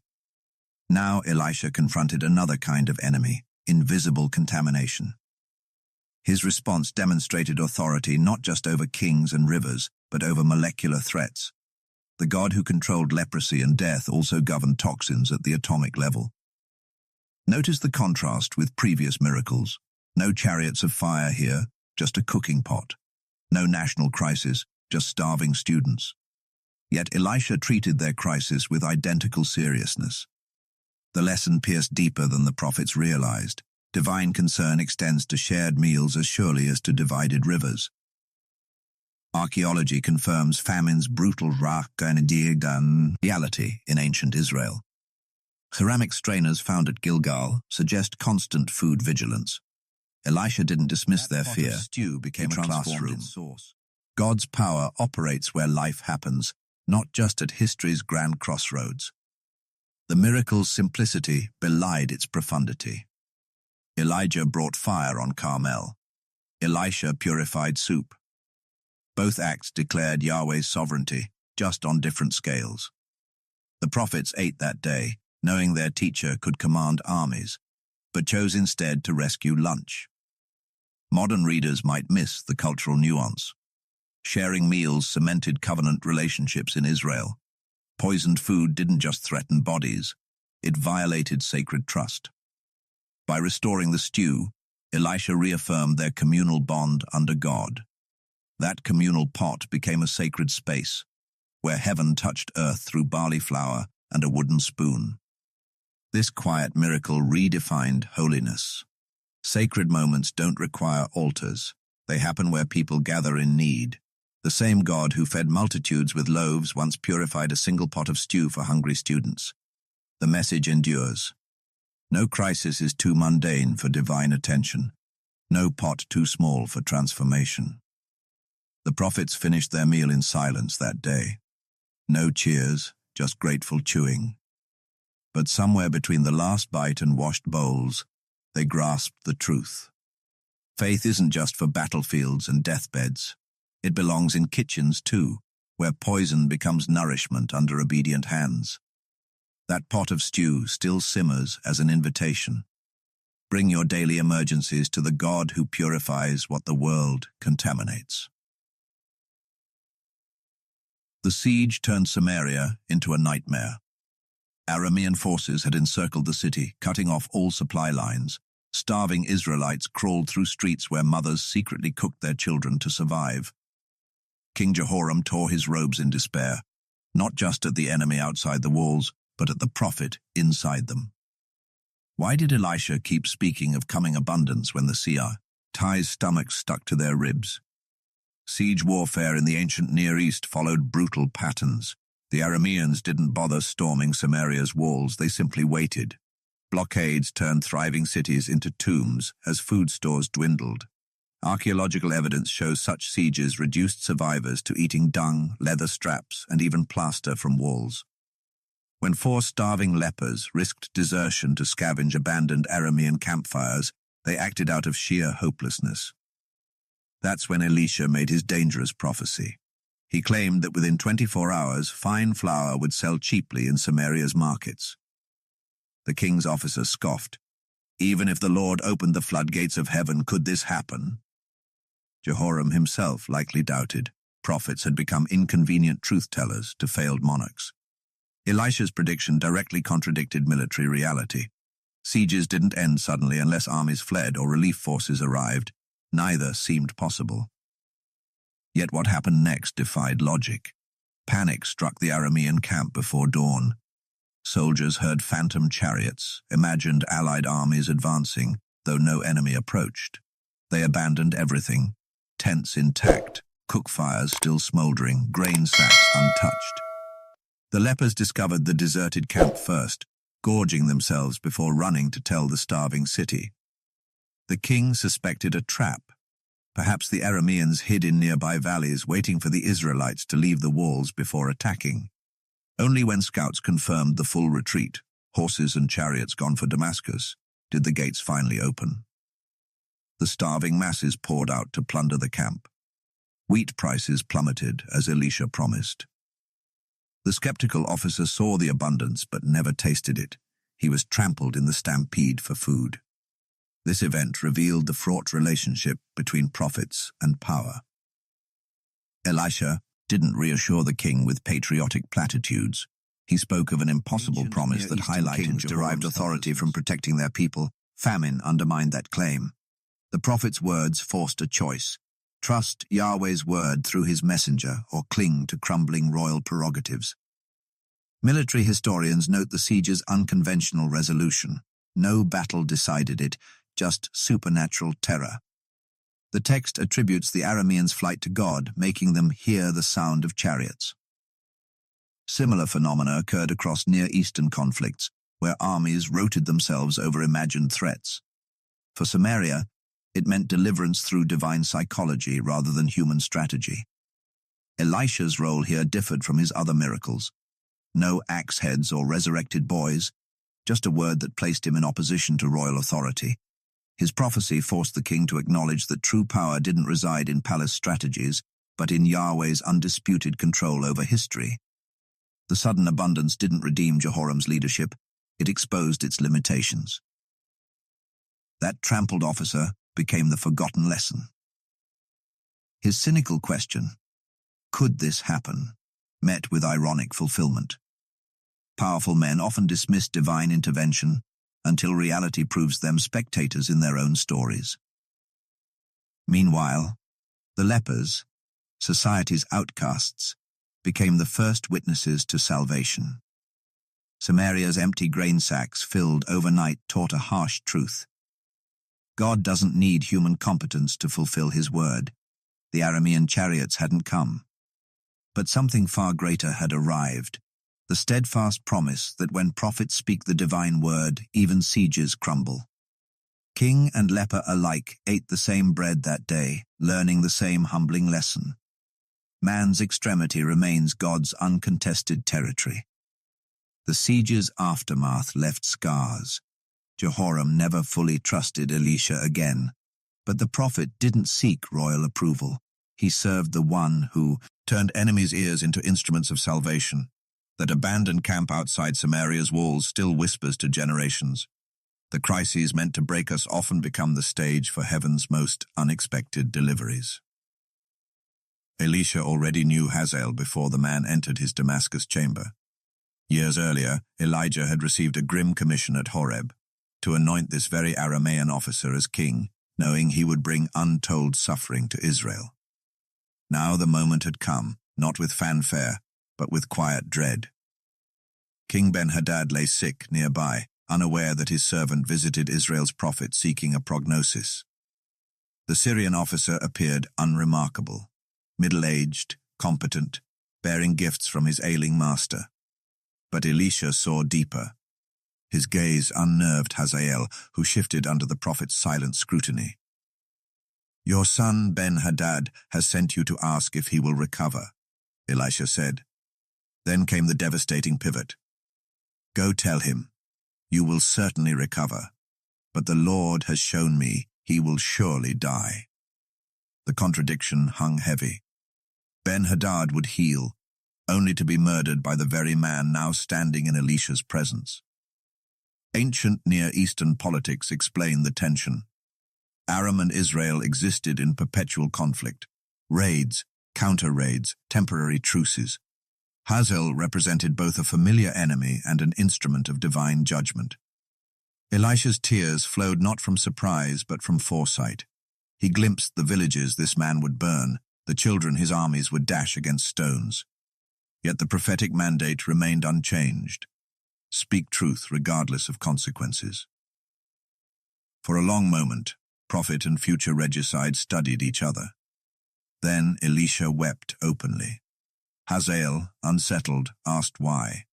Now Elisha confronted another kind of enemy, invisible contamination. His response demonstrated authority not just over kings and rivers, but over molecular threats. The God who controlled leprosy and death also governed toxins at the atomic level. Notice the contrast with previous miracles. No chariots of fire here, just a cooking pot. No national crisis, just starving students. Yet Elisha treated their crisis with identical seriousness. The lesson pierced deeper than the prophets realized. Divine concern extends to shared meals as surely as to divided rivers. Archaeology confirms famine's brutal reality in ancient Israel. Ceramic strainers found at Gilgal suggest constant food vigilance. Elisha didn't dismiss their fear. Stew became a classroom. God's power operates where life happens, not just at history's grand crossroads. The miracle's simplicity belied its profundity. Elijah brought fire on Carmel. Elisha purified soup. Both acts declared Yahweh's sovereignty, just on different scales. The prophets ate that day, knowing their teacher could command armies, but chose instead to rescue lunch. Modern readers might miss the cultural nuance. Sharing meals cemented covenant relationships in Israel. Poisoned food didn't just threaten bodies, it violated sacred trust. By restoring the stew, Elisha reaffirmed their communal bond under God. That communal pot became a sacred space, where heaven touched earth through barley flour and a wooden spoon. This quiet miracle redefined holiness. Sacred moments don't require altars. They happen where people gather in need. The same God who fed multitudes with loaves once purified a single pot of stew for hungry students. The message endures. No crisis is too mundane for divine attention. No pot too small for transformation. The prophets finished their meal in silence that day. No cheers, just grateful chewing. But somewhere between the last bite and washed bowls, they grasped the truth. Faith isn't just for battlefields and deathbeds. It belongs in kitchens too, where poison becomes nourishment under obedient hands. That pot of stew still simmers as an invitation. Bring your daily emergencies to the God who purifies what the world contaminates. The siege turned Samaria into a nightmare. Aramean forces had encircled the city, cutting off all supply lines. Starving Israelites crawled through streets where mothers secretly cooked their children to survive. King Jehoram tore his robes in despair, not just at the enemy outside the walls, but at the prophet inside them. Why did Elisha keep speaking of coming abundance when the Seah-Tai's stomachs stuck to their ribs? Siege warfare in the ancient Near East followed brutal patterns. The Arameans didn't bother storming Samaria's walls, they simply waited. Blockades turned thriving cities into tombs as food stores dwindled. Archaeological evidence shows such sieges reduced survivors to eating dung, leather straps, and even plaster from walls. When 4 starving lepers risked desertion to scavenge abandoned Aramean campfires, they acted out of sheer hopelessness. That's when Elisha made his dangerous prophecy. He claimed that within 24 hours, fine flour would sell cheaply in Samaria's markets. The king's officer scoffed. Even if the Lord opened the floodgates of heaven, could this happen? Jehoram himself likely doubted. Prophets had become inconvenient truth-tellers to failed monarchs. Elisha's prediction directly contradicted military reality. Sieges didn't end suddenly unless armies fled or relief forces arrived. Neither seemed possible. Yet what happened next defied logic. Panic struck the Aramean camp before dawn. Soldiers heard phantom chariots, imagined allied armies advancing, though no enemy approached. They abandoned everything, tents intact, cook fires still smoldering, grain sacks untouched. The lepers discovered the deserted camp first, gorging themselves before running to tell the starving city. The king suspected a trap. Perhaps the Arameans hid in nearby valleys, waiting for the Israelites to leave the walls before attacking. Only when scouts confirmed the full retreat, horses and chariots gone for Damascus, did the gates finally open. The starving masses poured out to plunder the camp. Wheat prices plummeted, as Elisha promised. The skeptical officer saw the abundance but never tasted it. He was trampled in the stampede for food. This event revealed the fraught relationship between prophets and power. Elisha didn't reassure the king with patriotic platitudes. He spoke of an impossible promise that highlighted derived authority from protecting their people. Famine undermined that claim. The prophet's words forced a choice: trust Yahweh's word through his messenger or cling to crumbling royal prerogatives. Military historians note the siege's unconventional resolution. No battle decided it, just supernatural terror. The text attributes the Arameans' flight to God, making them hear the sound of chariots. Similar phenomena occurred across Near Eastern conflicts, where armies rotated themselves over imagined threats. For Samaria, it meant deliverance through divine psychology rather than human strategy. Elisha's role here differed from his other miracles. No axe heads or resurrected boys, just a word that placed him in opposition to royal authority. His prophecy forced the king to acknowledge that true power didn't reside in palace strategies, but in Yahweh's undisputed control over history. The sudden abundance didn't redeem Jehoram's leadership, it exposed its limitations. That trampled officer became the forgotten lesson. His cynical question, could this happen, met with ironic fulfillment. Powerful men often dismiss divine intervention until reality proves them spectators in their own stories. Meanwhile, the lepers, society's outcasts, became the first witnesses to salvation. Samaria's empty grain sacks filled overnight taught a harsh truth. God doesn't need human competence to fulfill his word. The Aramean chariots hadn't come. But something far greater had arrived, the steadfast promise that when prophets speak the divine word, even sieges crumble. King and leper alike ate the same bread that day, learning the same humbling lesson. Man's extremity remains God's uncontested territory. The siege's aftermath left scars. Jehoram never fully trusted Elisha again, but the prophet didn't seek royal approval. He served the one who turned enemies' ears into instruments of salvation. That abandoned camp outside Samaria's walls still whispers to generations. The crises meant to break us often become the stage for heaven's most unexpected deliveries. Elisha already knew Hazael before the man entered his Damascus chamber. Years earlier, Elijah had received a grim commission at Horeb to anoint this very Aramean officer as king, knowing he would bring untold suffering to Israel. Now the moment had come, not with fanfare, but with quiet dread. King Ben-Hadad lay sick nearby, unaware that his servant visited Israel's prophet seeking a prognosis. The Syrian officer appeared unremarkable, middle-aged, competent, bearing gifts from his ailing master. But Elisha saw deeper. His gaze unnerved Hazael, who shifted under the prophet's silent scrutiny. "Your son Ben-Hadad has sent you to ask if he will recover," Elisha said. Then came the devastating pivot. "Go tell him, you will certainly recover, but the Lord has shown me he will surely die." The contradiction hung heavy. Ben-Hadad would heal, only to be murdered by the very man now standing in Elisha's presence. Ancient Near Eastern politics explain the tension. Aram and Israel existed in perpetual conflict. Raids, counter-raids, temporary truces. Hazael represented both a familiar enemy and an instrument of divine judgment. Elisha's tears flowed not from surprise but from foresight. He glimpsed the villages this man would burn, the children his armies would dash against stones. Yet the prophetic mandate remained unchanged. Speak truth regardless of consequences. For a long moment, prophet and future regicide studied each other. Then Elisha wept openly. Hazael, unsettled, asked why.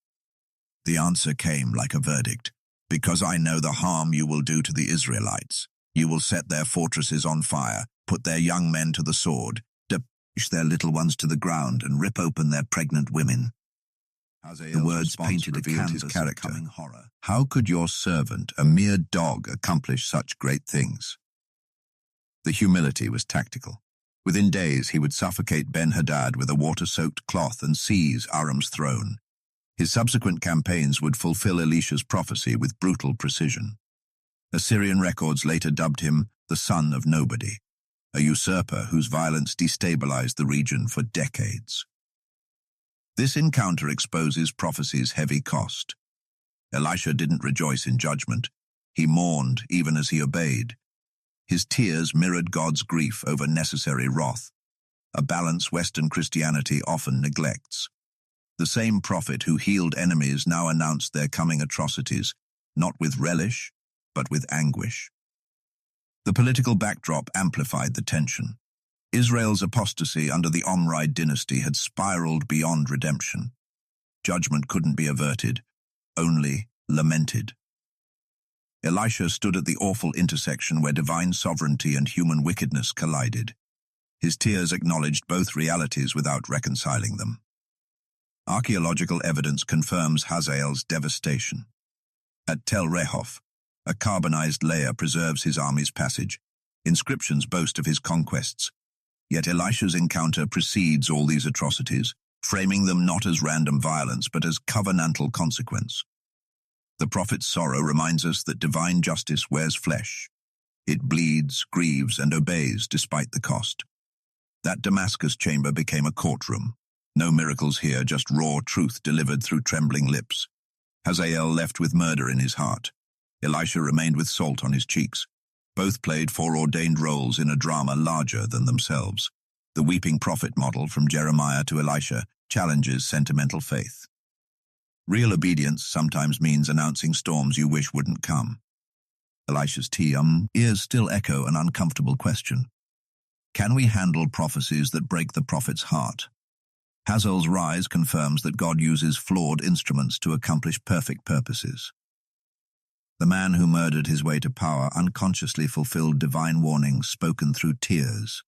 The answer came like a verdict. Because I know the harm you will do to the Israelites. You will set their fortresses on fire, put their young men to the sword, dash their little ones to the ground, and rip open their pregnant women. The words painted a canvas his character. Horror. How could your servant, a mere dog, accomplish such great things? The humility was tactical. Within days, he would suffocate Ben-Hadad with a water-soaked cloth and seize Aram's throne. His subsequent campaigns would fulfill Elisha's prophecy with brutal precision. Assyrian records later dubbed him the son of nobody, a usurper whose violence destabilized the region for decades. This encounter exposes prophecy's heavy cost. Elisha didn't rejoice in judgment. He mourned even as he obeyed. His tears mirrored God's grief over necessary wrath, a balance Western Christianity often neglects. The same prophet who healed enemies now announced their coming atrocities, not with relish, but with anguish. The political backdrop amplified the tension. Israel's apostasy under the Omride dynasty had spiraled beyond redemption. Judgment couldn't be averted, only lamented. Elisha stood at the awful intersection where divine sovereignty and human wickedness collided. His tears acknowledged both realities without reconciling them. Archaeological evidence confirms Hazael's devastation. At Tel Rehof, a carbonized layer preserves his army's passage. Inscriptions boast of his conquests. Yet Elisha's encounter precedes all these atrocities, framing them not as random violence but as covenantal consequence. The prophet's sorrow reminds us that divine justice wears flesh. It bleeds, grieves, and obeys despite the cost. That Damascus chamber became a courtroom. No miracles here, just raw truth delivered through trembling lips. Hazael left with murder in his heart. Elisha remained with salt on his cheeks. Both played foreordained roles in a drama larger than themselves. The weeping prophet model from Jeremiah to Elisha challenges sentimental faith. Real obedience sometimes means announcing storms you wish wouldn't come. Elisha's ears still echo an uncomfortable question. Can we handle prophecies that break the prophet's heart? Hazael's rise confirms that God uses flawed instruments to accomplish perfect purposes. The man who murdered his way to power unconsciously fulfilled divine warnings spoken through tears.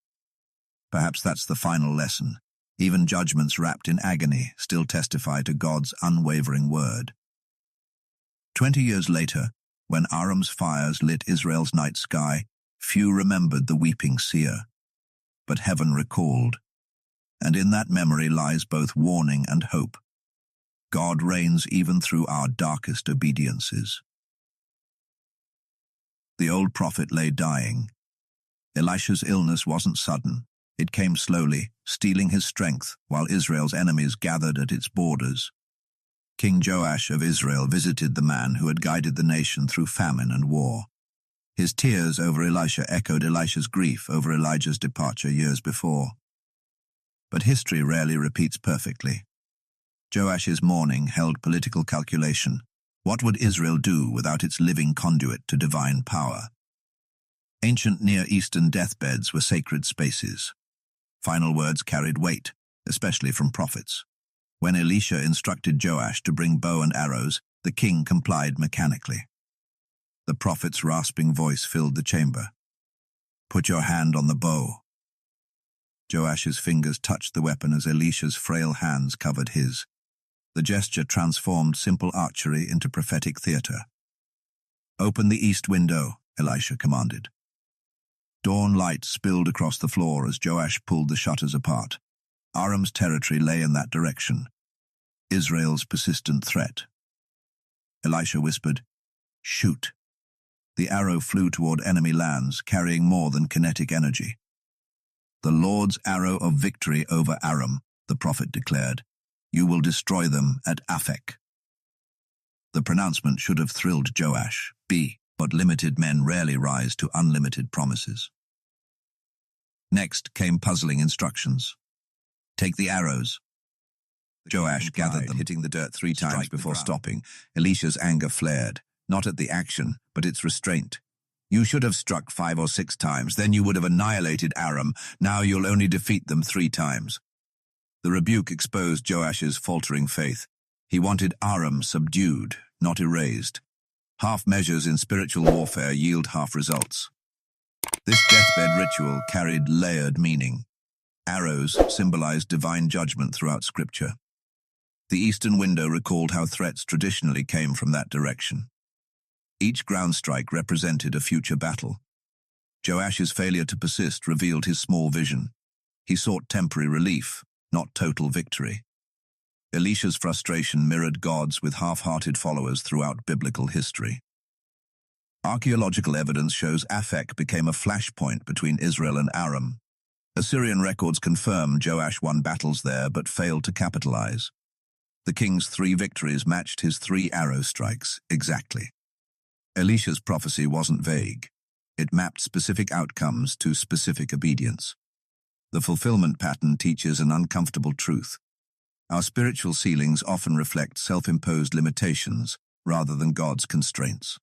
Perhaps that's the final lesson. Even judgments wrapped in agony still testify to God's unwavering word. 20 years later, when Aram's fires lit Israel's night sky, few remembered the weeping seer. But heaven recalled, and in that memory lies both warning and hope. God reigns even through our darkest obediences. The old prophet lay dying. Elisha's illness wasn't sudden. It came slowly, stealing his strength while Israel's enemies gathered at its borders. King Joash of Israel visited the man who had guided the nation through famine and war. His tears over Elisha echoed Elisha's grief over Elijah's departure years before. But history rarely repeats perfectly. Joash's mourning held political calculation. What would Israel do without its living conduit to divine power? Ancient Near Eastern deathbeds were sacred spaces. Final words carried weight, especially from prophets. When Elisha instructed Joash to bring bow and arrows, the king complied mechanically. The prophet's rasping voice filled the chamber. "Put your hand on the bow." Joash's fingers touched the weapon as Elisha's frail hands covered his. The gesture transformed simple archery into prophetic theater. "Open the east window," Elisha commanded. Dawn light spilled across the floor as Joash pulled the shutters apart. Aram's territory lay in that direction, Israel's persistent threat. Elisha whispered, "Shoot." The arrow flew toward enemy lands, carrying more than kinetic energy. "The Lord's arrow of victory over Aram," the prophet declared. "You will destroy them at Aphek." The pronouncement should have thrilled Joash. But limited men rarely rise to unlimited promises. Next came puzzling instructions. "Take the arrows." Joash gathered them, hitting the dirt 3 times before stopping. Elisha's anger flared, not at the action, but its restraint. You should have struck 5 or 6 times, then you would have annihilated Aram. Now you'll only defeat them 3 times. The rebuke exposed Joash's faltering faith. He wanted Aram subdued, not erased. Half measures in spiritual warfare yield half results. This deathbed ritual carried layered meaning. Arrows symbolized divine judgment throughout Scripture. The eastern window recalled how threats traditionally came from that direction. Each ground strike represented a future battle. Joash's failure to persist revealed his small vision. He sought temporary relief, not total victory. Elisha's frustration mirrored God's with half-hearted followers throughout biblical history. Archaeological evidence shows Aphek became a flashpoint between Israel and Aram. Assyrian records confirm Joash won battles there but failed to capitalize. The king's 3 victories matched his 3 arrow strikes exactly. Elisha's prophecy wasn't vague. It mapped specific outcomes to specific obedience. The fulfillment pattern teaches an uncomfortable truth. Our spiritual ceilings often reflect self-imposed limitations rather than God's constraints.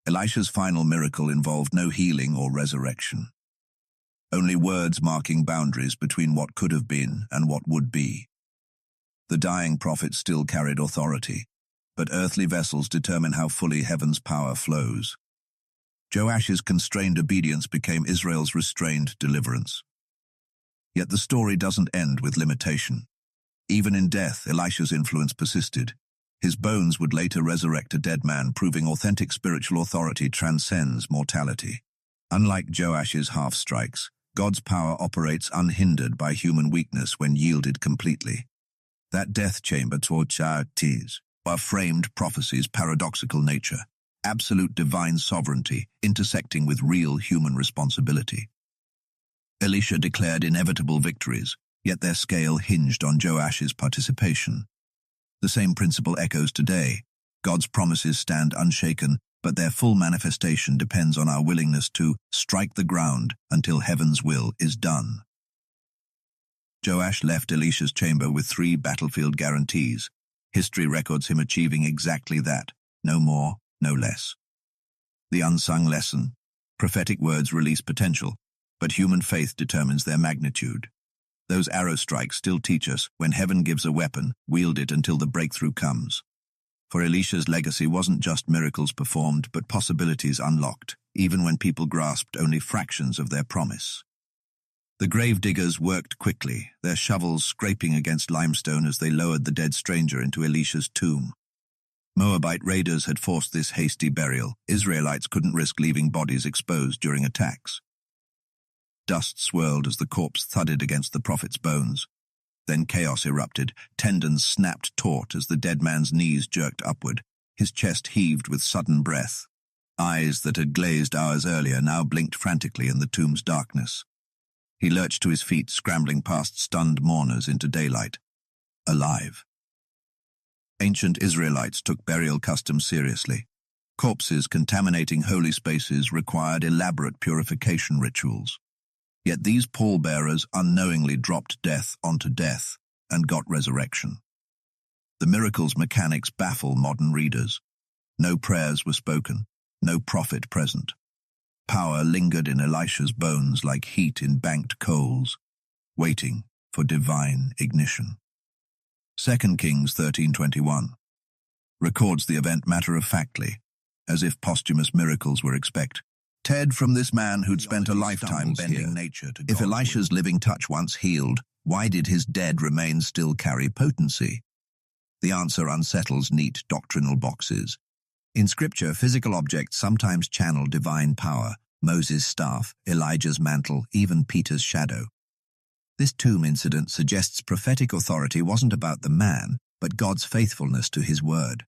Elisha's final miracle involved no healing or resurrection. Only words marking boundaries between what could have been and what would be. The dying prophet still carried authority, but earthly vessels determine how fully heaven's power flows. Joash's constrained obedience became Israel's restrained deliverance. Yet the story doesn't end with limitation. Even in death, Elisha's influence persisted. His bones would later resurrect a dead man, proving authentic spiritual authority transcends mortality. Unlike Joash's half-strikes, God's power operates unhindered by human weakness when yielded completely. That death chamber toward are framed prophecy's paradoxical nature, absolute divine sovereignty intersecting with real human responsibility. Elisha declared inevitable victories, yet their scale hinged on Joash's participation. The same principle echoes today. God's promises stand unshaken, but their full manifestation depends on our willingness to strike the ground until heaven's will is done. Joash left Elisha's chamber with 3 battlefield guarantees. History records him achieving exactly that, no more, no less. The unsung lesson: prophetic words release potential, but human faith determines their magnitude. Those arrow strikes still teach us, when heaven gives a weapon, wield it until the breakthrough comes. For Elisha's legacy wasn't just miracles performed, but possibilities unlocked, even when people grasped only fractions of their promise. The grave diggers worked quickly, their shovels scraping against limestone as they lowered the dead stranger into Elisha's tomb. Moabite raiders had forced this hasty burial. Israelites couldn't risk leaving bodies exposed during attacks. Dust swirled as the corpse thudded against the prophet's bones. Then chaos erupted. Tendons snapped taut as the dead man's knees jerked upward. His chest heaved with sudden breath. Eyes that had glazed hours earlier now blinked frantically in the tomb's darkness. He lurched to his feet, scrambling past stunned mourners into daylight. Alive. Ancient Israelites took burial customs seriously. Corpses contaminating holy spaces required elaborate purification rituals. Yet these pallbearers unknowingly dropped death onto death and got resurrection. The miracle's mechanics baffle modern readers. No prayers were spoken, no prophet present. Power lingered in Elisha's bones like heat in banked coals, waiting for divine ignition. 2 Kings 13:21 records the event matter-of-factly, as if posthumous miracles were expected. Ted from this man who'd spent a lifetime bending nature to God. If Elisha's living touch once healed, why did his dead remains still carry potency? The answer unsettles neat doctrinal boxes. In Scripture, physical objects sometimes channel divine power: Moses' staff, Elijah's mantle, even Peter's shadow. This tomb incident suggests prophetic authority wasn't about the man, but God's faithfulness to his word.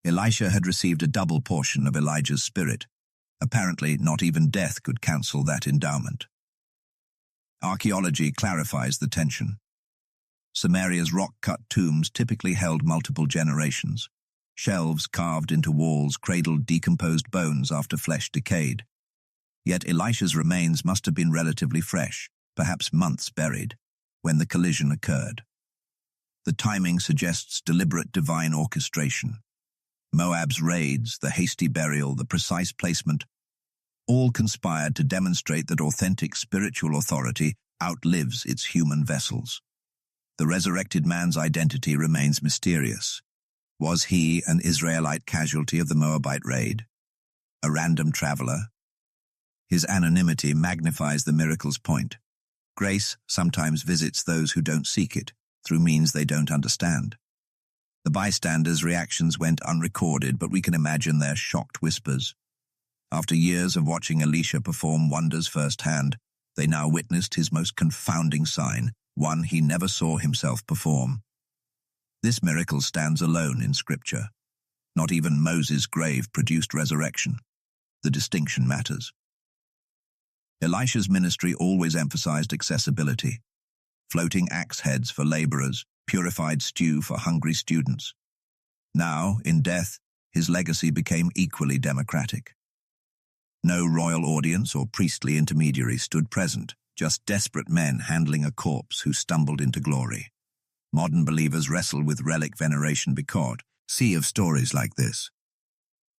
Elisha had received a double portion of Elijah's spirit. Apparently, not even death could cancel that endowment. Archaeology clarifies the tension. Samaria's rock-cut tombs typically held multiple generations. Shelves carved into walls cradled decomposed bones after flesh decayed. Yet Elisha's remains must have been relatively fresh, perhaps months buried. when the collision occurred. The timing suggests deliberate divine orchestration. Moab's raids, the hasty burial, the precise placement, all conspired to demonstrate that authentic spiritual authority outlives its human vessels. The resurrected man's identity remains mysterious. Was he an Israelite casualty of the Moabite raid? A random traveler? His anonymity magnifies the miracle's point. Grace sometimes visits those who don't seek it, through means they don't understand. The bystanders' reactions went unrecorded, but we can imagine their shocked whispers. After years of watching Elisha perform wonders firsthand, they now witnessed his most confounding sign, one he never saw himself perform. This miracle stands alone in Scripture. Not even Moses' grave produced resurrection. The distinction matters. Elisha's ministry always emphasized accessibility. Floating axe heads for laborers, purified stew for hungry students. Now, in death, his legacy became equally democratic. No royal audience or priestly intermediary stood present, just desperate men handling a corpse who stumbled into glory. Modern believers wrestle with relic veneration because sea of stories like this.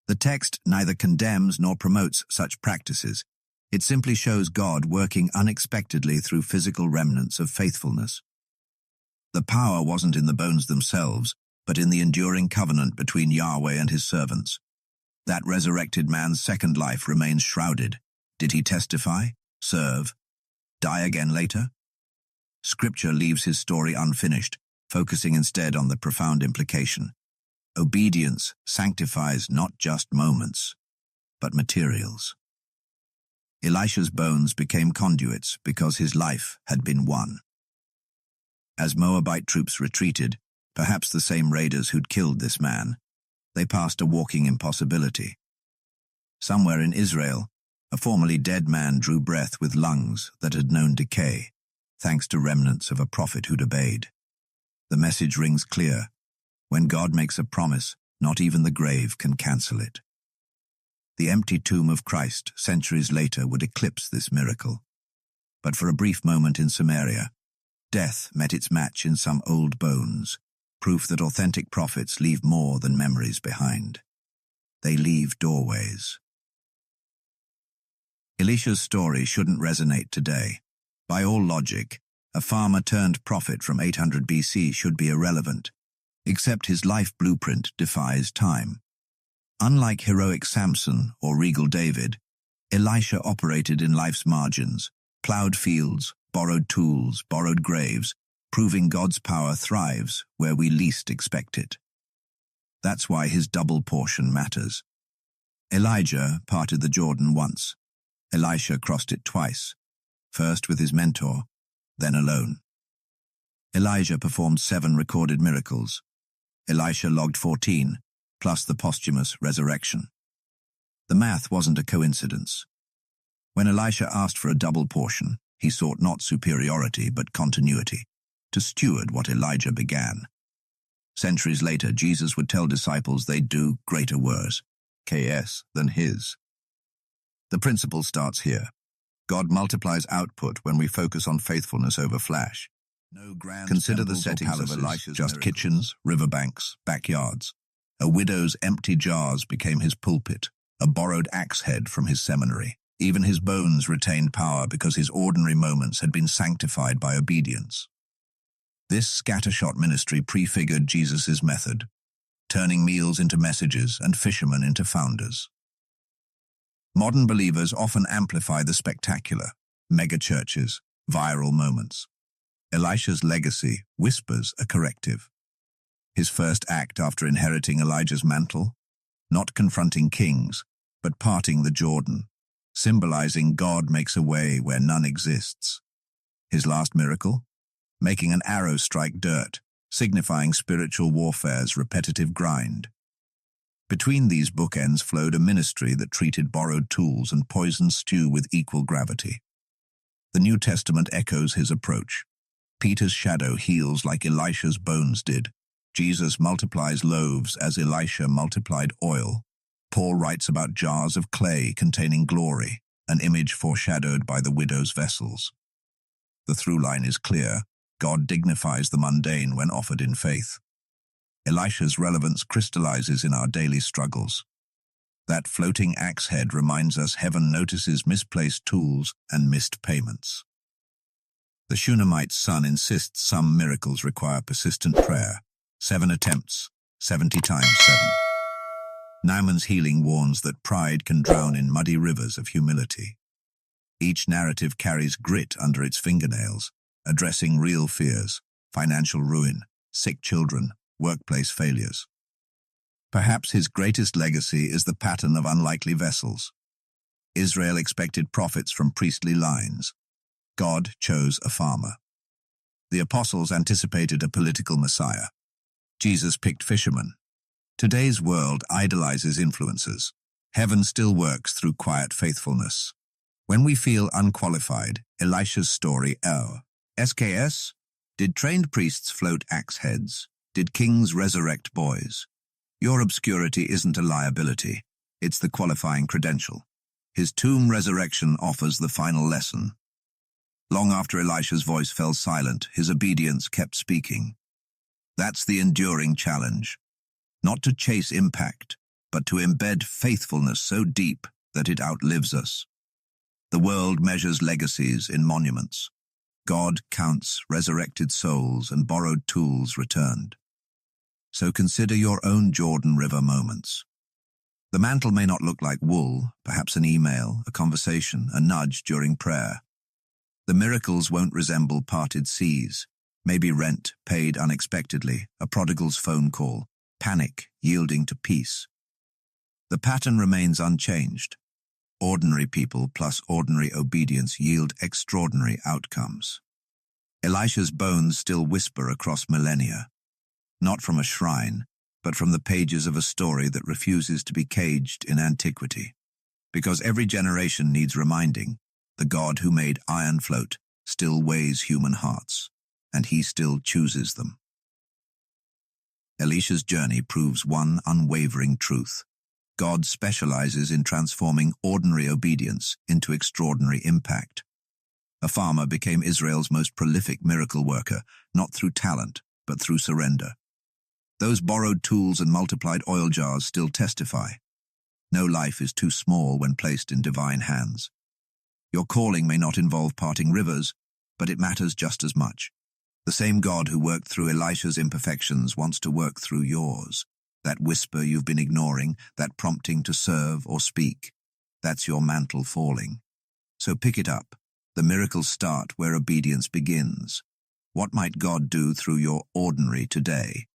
The text neither condemns nor promotes such practices. It simply shows God working unexpectedly through physical remnants of faithfulness. The power wasn't in the bones themselves, but in the enduring covenant between Yahweh and his servants. That resurrected man's second life remains shrouded. Did he testify, serve, die again later? Scripture leaves his story unfinished, focusing instead on the profound implication. Obedience sanctifies not just moments, but materials. Elisha's bones became conduits because his life had been won. As Moabite troops retreated, perhaps the same raiders who'd killed this man, they passed a walking impossibility. Somewhere in Israel, a formerly dead man drew breath with lungs that had known decay, thanks to remnants of a prophet who'd obeyed. The message rings clear. When God makes a promise, not even the grave can cancel it. The empty tomb of Christ, centuries later, would eclipse this miracle. But for a brief moment in Samaria, death met its match in some old bones, proof that authentic prophets leave more than memories behind. They leave doorways. Elisha's story shouldn't resonate today. By all logic, a farmer turned prophet from 800 BC should be irrelevant, except his life blueprint defies time. Unlike heroic Samson or regal David, Elisha operated in life's margins, plowed fields, borrowed tools, borrowed graves, proving God's power thrives where we least expect it. That's why his double portion matters. Elijah parted the Jordan once. Elisha crossed it twice, first with his mentor, then alone. Elijah performed 7 recorded miracles. Elisha logged 14, plus the posthumous resurrection. The math wasn't a coincidence. When Elisha asked for a double portion, he sought not superiority but continuity, to steward what Elijah began. Centuries later, Jesus would tell disciples they'd do greater works, KS, than his. The principle starts here. God multiplies output when we focus on faithfulness over flash. No grand Consider the settings of Elisha's just miracles. Kitchens, riverbanks, backyards. A widow's empty jars became his pulpit, a borrowed axe head from his seminary. Even his bones retained power because his ordinary moments had been sanctified by obedience. This scattershot ministry prefigured Jesus' method, turning meals into messages and fishermen into founders. Modern believers often amplify the spectacular, mega-churches, viral moments. Elisha's legacy whispers a corrective. His first act after inheriting Elijah's mantle, not confronting kings, but parting the Jordan, symbolizing God makes a way where none exists. His last miracle? Making an arrow strike dirt, signifying spiritual warfare's repetitive grind. Between these bookends flowed a ministry that treated borrowed tools and poisoned stew with equal gravity. The New Testament echoes his approach. Peter's shadow heals like Elisha's bones did. Jesus multiplies loaves as Elisha multiplied oil. Paul writes about jars of clay containing glory, an image foreshadowed by the widow's vessels. The through line is clear. God dignifies the mundane when offered in faith. Elisha's relevance crystallizes in our daily struggles. That floating axe head reminds us heaven notices misplaced tools and missed payments. The Shunammite's son insists some miracles require persistent prayer. 7 attempts, 70 times 7. Naaman's healing warns that pride can drown in muddy rivers of humility. Each narrative carries grit under its fingernails, addressing real fears, financial ruin, sick children, workplace failures. Perhaps his greatest legacy is the pattern of unlikely vessels. Israel expected prophets from priestly lines. God chose a farmer. The apostles anticipated a political Messiah. Jesus picked fishermen. Today's world idolizes influencers. Heaven still works through quiet faithfulness. When we feel unqualified, Elisha's story, SKS? Did trained priests float axe heads? Did kings resurrect boys? Your obscurity isn't a liability. It's the qualifying credential. His tomb resurrection offers the final lesson. Long after Elisha's voice fell silent, his obedience kept speaking. That's the enduring challenge. Not to chase impact, but to embed faithfulness so deep that it outlives us. The world measures legacies in monuments. God counts resurrected souls and borrowed tools returned. So consider your own Jordan River moments. The mantle may not look like wool, perhaps an email, a conversation, a nudge during prayer. The miracles won't resemble parted seas, maybe rent paid unexpectedly, a prodigal's phone call, panic yielding to peace. The pattern remains unchanged. Ordinary people plus ordinary obedience yield extraordinary outcomes. Elisha's bones still whisper across millennia, not from a shrine, but from the pages of a story that refuses to be caged in antiquity. Because every generation needs reminding, the God who made iron float still weighs human hearts, and he still chooses them. Elisha's journey proves one unwavering truth. God specializes in transforming ordinary obedience into extraordinary impact. A farmer became Israel's most prolific miracle worker, not through talent, but through surrender. Those borrowed tools and multiplied oil jars still testify. No life is too small when placed in divine hands. Your calling may not involve parting rivers, but it matters just as much. The same God who worked through Elisha's imperfections wants to work through yours. That whisper you've been ignoring, that prompting to serve or speak, that's your mantle falling. So pick it up. The miracles start where obedience begins. What might God do through your ordinary today?